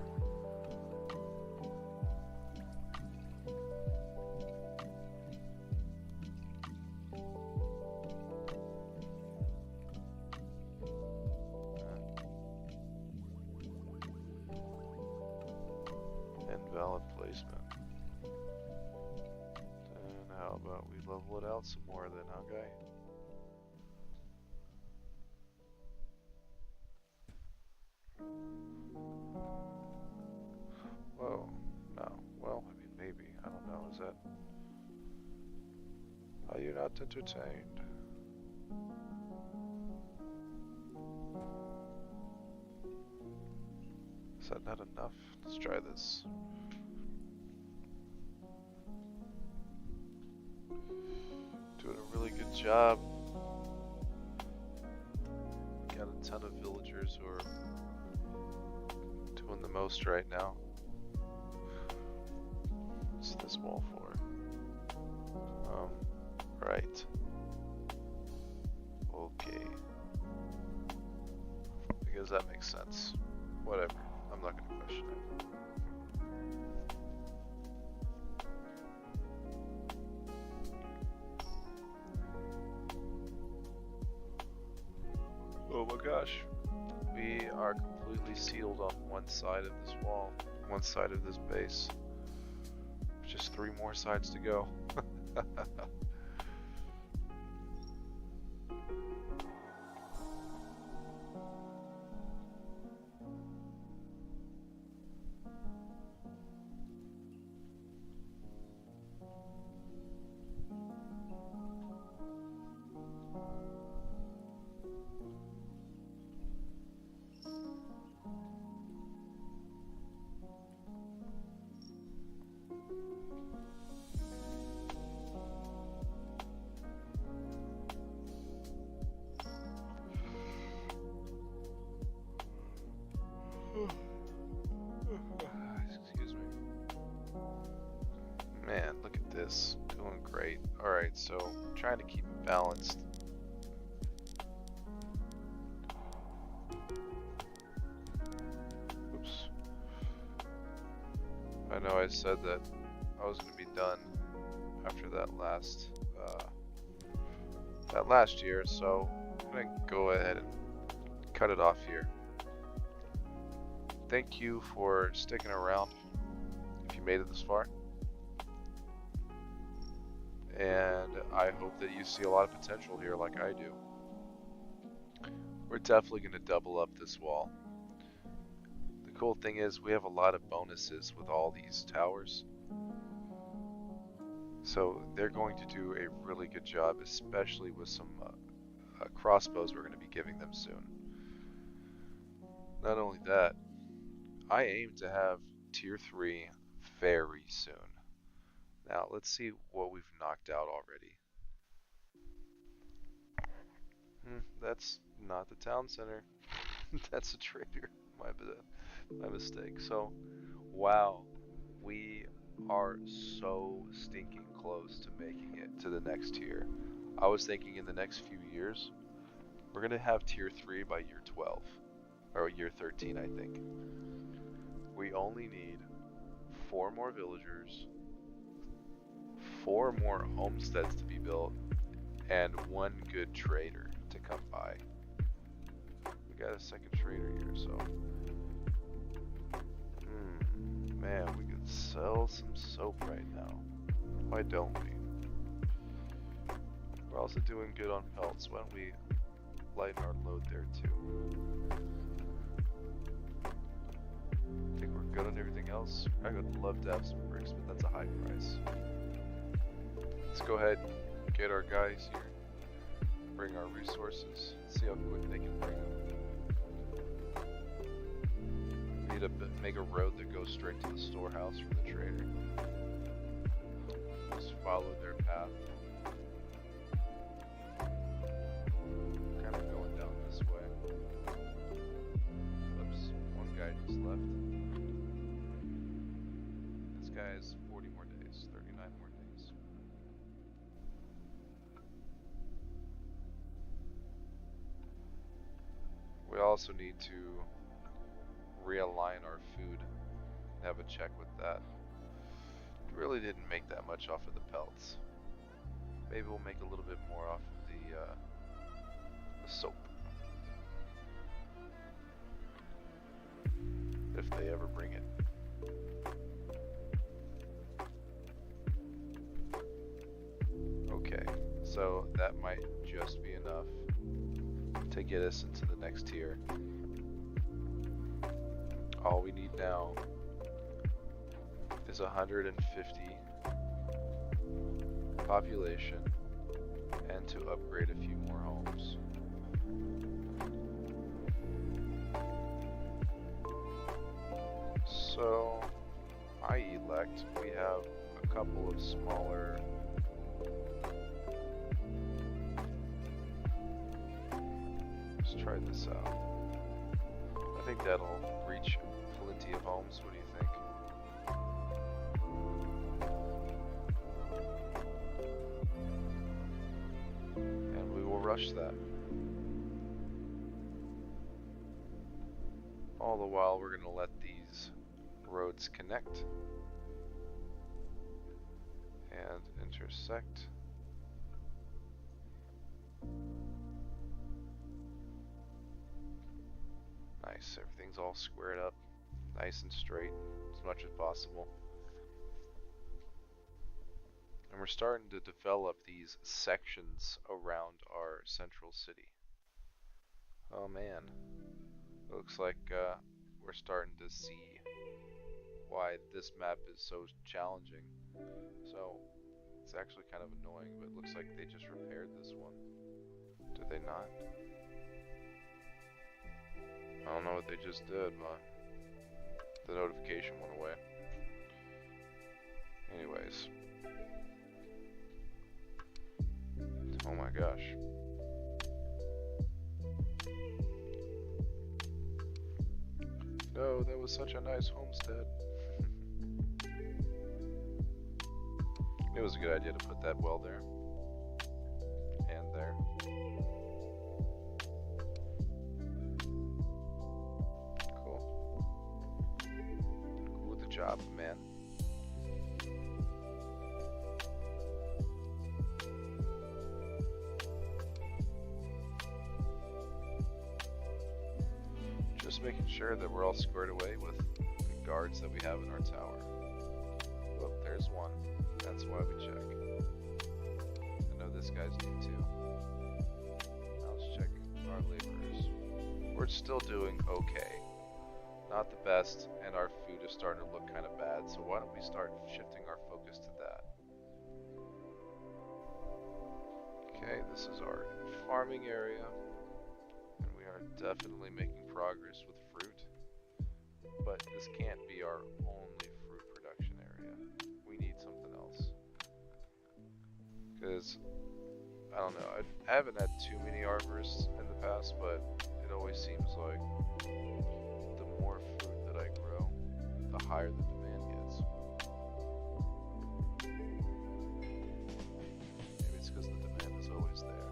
Invalid placement. And how about we level it out some more then, huh, guy? Whoa, no. Well, I mean, maybe. I don't know. Is that... Are you not entertained? Is that not enough? Let's try this. Doing a really good job. Got a ton of villagers who are doing the most right now. What's this wall for? Right. Okay. I guess that makes sense. Whatever. I'm not gonna question it. gosh. We are completely sealed on one side of this wall, one side of this base. Just 3 more sides to go. Excuse me. Man, look at this. Doing great. Alright, so trying to keep it balanced. Oops. I know I said that I was going to be done after that last year, so I'm going to go ahead and cut it off here. Thank you for sticking around if you made it this far. And I hope that you see a lot of potential here like I do. We're definitely going to double up this wall. The cool thing is we have a lot of bonuses with all these towers. So they're going to do a really good job, especially with some crossbows we're going to be giving them soon. Not only that, I aim to have tier 3 very soon. Now let's see what we've knocked out already. That's not the town center. That's a trader. My mistake. So, wow, we are so stinking close to making it to the next tier. I was thinking in the next few years, we're gonna have tier 3 by year 12. Or year 13, I think. We only need 4 more villagers, 4 more homesteads to be built, and 1 good trader to come by. We got a second trader here, so man, we could sell some soap right now. Why don't we? We're also doing good on pelts. Why don't we lighten our load there too? I think we're good on everything else. I would love to have some bricks, but that's a high price. Let's go ahead and get our guys here. Bring our resources. See how quick they can bring them. We need to make a road that goes straight to the storehouse from the trader. Just follow their path. Kind of going down this way. Oops, one guy just left. This guy has 40 more days, 39 more days. We also need to realign our food, have a check with that. Really didn't make that much off of the pelts. Maybe we'll make a little bit more off of the soap. If they ever bring it. Okay, so that might just be enough to get us into the next tier. All we need now is 150 population and to upgrade a few more homes. So I elect, we have a couple of smaller let's try this out. I think that'll reach plenty of homes. What do you think? And we will rush that. All the while we're going to let these roads connect and intersect. Nice, everything's all squared up, nice and straight, as much as possible. And we're starting to develop these sections around our central city. Oh man, looks like we're starting to see why this map is so challenging. So it's actually kind of annoying, but it looks like they just repaired this one. Did they not? I don't know what they just did, but the notification went away. Anyways. Oh my gosh. No, that was such a nice homestead. It was a good idea to put that well there. And there. Cool. Cool with the job, man. Just making sure that we're all squared away with the guards that we have in our tower. Oh, there's one. That's why we check. I know this guy's new too. Now let's check our laborers. We're still doing okay. Not the best, and our food is starting to look kind of bad, so why don't we start shifting our focus to that. Okay, this is our farming area, and we are definitely making progress with fruit, but this can't be our only fruit production area. We need something else. Because, I don't know, I haven't had too many arborists in the past, but it always seems like the more fruit that I grow, the higher the demand gets. Maybe it's because the demand is always there.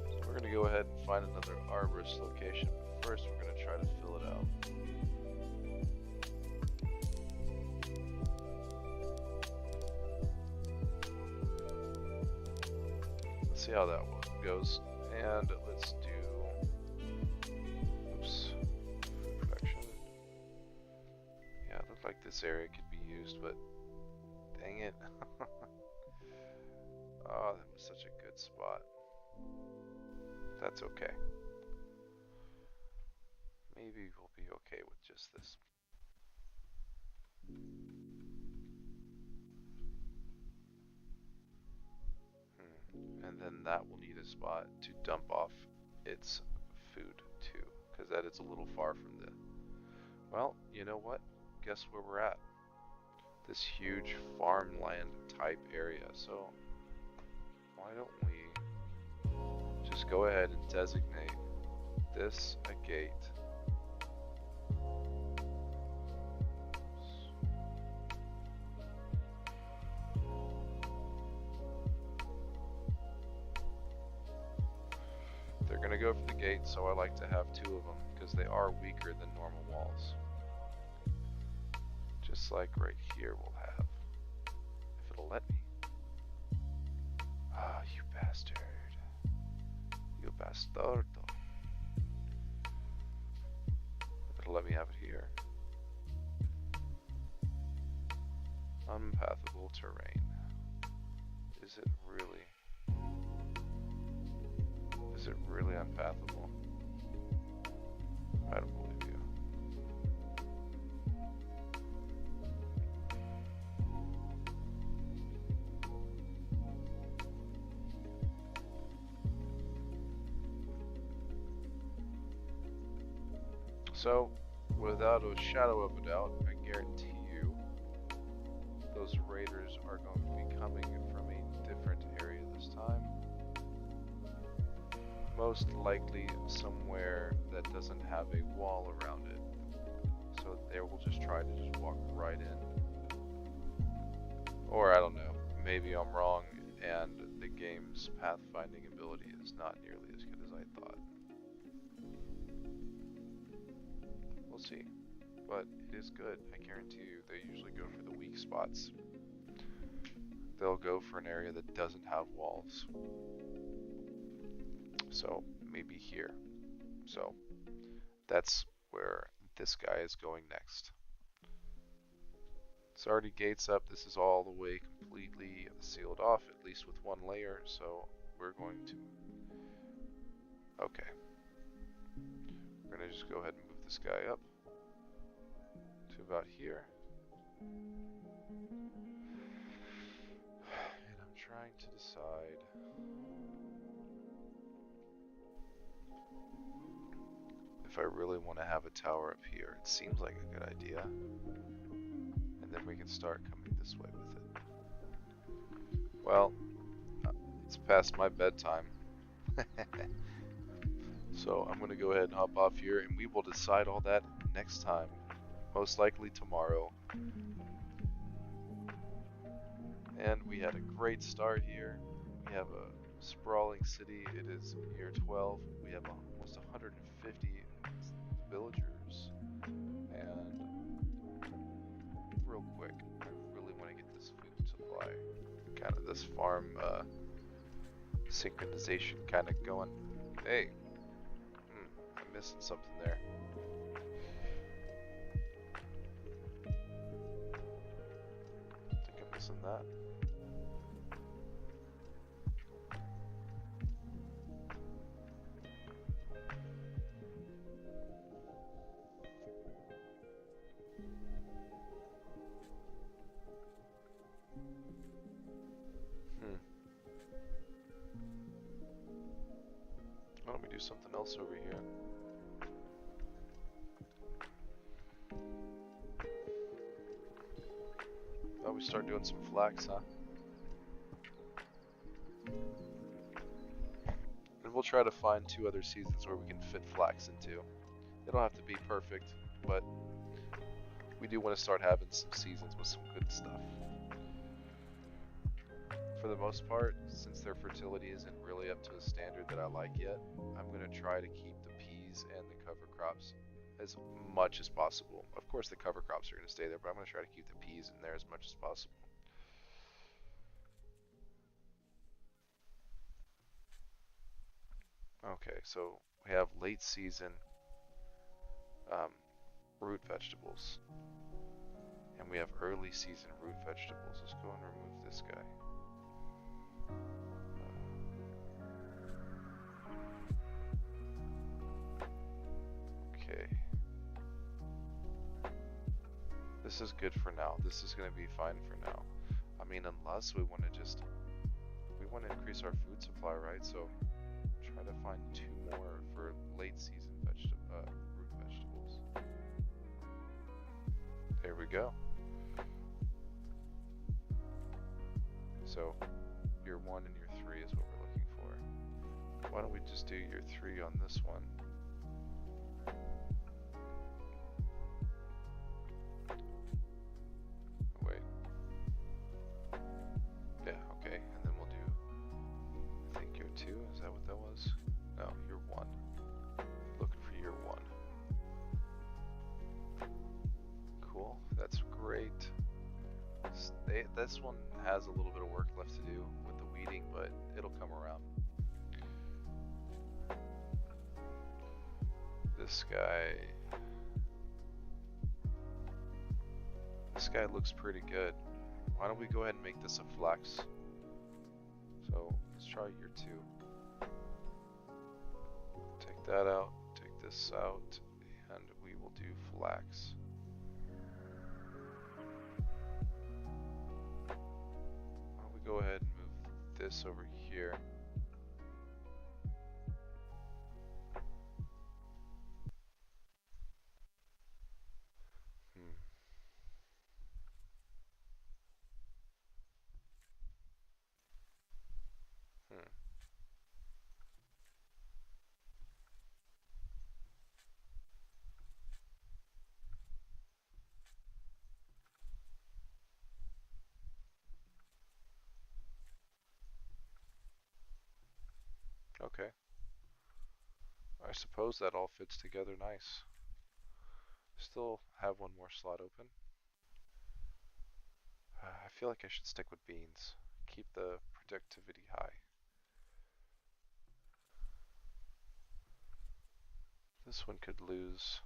So we're going to go ahead and find another arborist location, but first we're going to try to fill it out. See how that one goes, and let's do, oops, food production. Yeah, it looked like this area could be used, but dang it. Oh, that was such a good spot. That's okay. Maybe we'll be okay with just this. And then that will need a spot to dump off its food too, because that is a little far from the... Well, you know what? Guess where we're at? This huge farmland type area. So why don't we just go ahead and designate this a gate. They're going to go for the gate, so I like to have two of them because they are weaker than normal walls. Just like right here we'll have. If it'll let me. Ah, you bastard. You bastardo. If it'll let me have it here. Unpathable terrain. Is it really? Is it really unpathable? I don't believe you. So, without a shadow of a doubt, I guarantee you those raiders are going to be coming from a different area this time. Most likely somewhere that doesn't have a wall around it. So they will just try to just walk right in. Or I don't know, maybe I'm wrong and the game's pathfinding ability is not nearly as good as I thought. We'll see. But it is good, I guarantee you. They usually go for the weak spots. They'll go for an area that doesn't have walls. So maybe here. So that's where this guy is going next. It's already gates up. This is all the way completely sealed off, at least with one layer. So we're going to, okay. We're gonna just go ahead and move this guy up to about here. And I'm trying to decide if I really want to have a tower up here. It seems like a good idea. And then we can start coming this way with it. Well, it's past my bedtime. So I'm going to go ahead and hop off here, and we will decide all that next time. Most likely tomorrow. And we had a great start here. We have a sprawling city. It is year 12. We have almost 150 villagers. And real quick, I really want to get this food supply, kind of this farm synchronization kind of going. Hey, I'm missing something there. I think I'm missing that. Why don't we do something else over here? Oh, we start doing some flax, huh? And we'll try to find 2 other seasons where we can fit flax into. They don't have to be perfect, but we do want to start having some seasons with some good stuff. For the most part, since their fertility isn't really up to a standard that I like yet, I'm going to try to keep the peas and the cover crops as much as possible. Of course the cover crops are going to stay there, but I'm going to try to keep the peas in there as much as possible. Okay, so we have late season root vegetables, and we have early season root vegetables. Let's go and remove this guy. Okay. This is good for now. This is going to be fine for now. I mean, unless we want to just, we want to increase our food supply, right? So try to find 2 more for late season root vegetables. There we go. So year 1 and year 3 is what we're looking for. Why don't we just do year 3 on this one? Wait. Yeah, okay, and then we'll do, I think year 2, is that what that was? No, year 1. Looking for year 1. Cool, that's great. This one has a little bit of work left to do with the weeding, but it'll come around. This guy looks pretty good. Why don't we go ahead and make this a flax? So let's try year 2. Take that out, take this out, and we will do flax. Why don't we go ahead and move this over here. Okay. I suppose that all fits together nice. Still have 1 more slot open. I feel like I should stick with beans. Keep the productivity high. This one could lose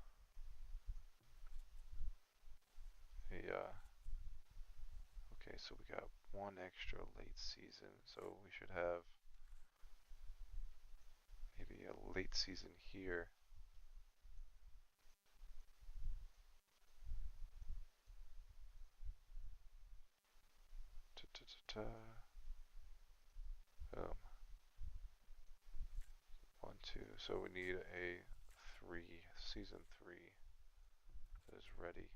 a, okay, so we got one extra late season, so we should have maybe a late season here. Ta-ta-ta-ta. 1, 2. So we need a 3, season 3 that is ready.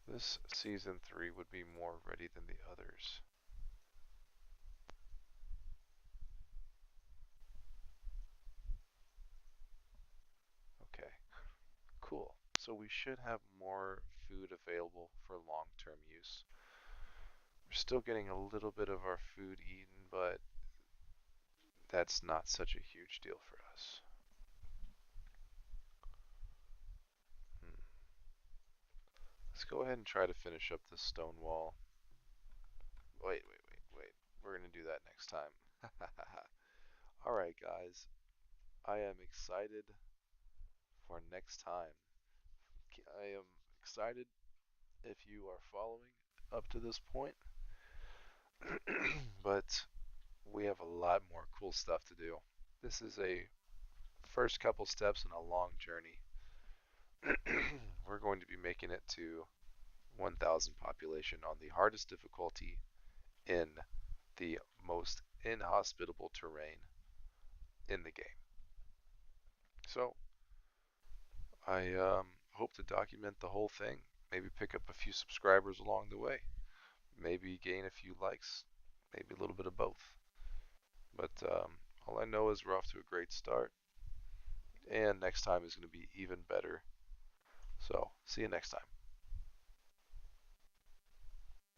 This season 3 would be more ready than the others. Okay, cool. So we should have more food available for long-term use. We're still getting a little bit of our food eaten, but that's not such a huge deal for us. Hmm. Let's go ahead and try to finish up this stone wall. Wait. We're going to do that next time. Alright, guys. I am excited for next time. I am excited if you are following up to this point. But we have a lot more cool stuff to do. This is a first couple steps in a long journey. We're going to be making it to 1000 population on the hardest difficulty in the most inhospitable terrain in the game. So I hope to document the whole thing, maybe pick up a few subscribers along the way, maybe gain a few likes, maybe a little bit of both. But all I know is we're off to a great start, and next time is going to be even better. So, see you next time.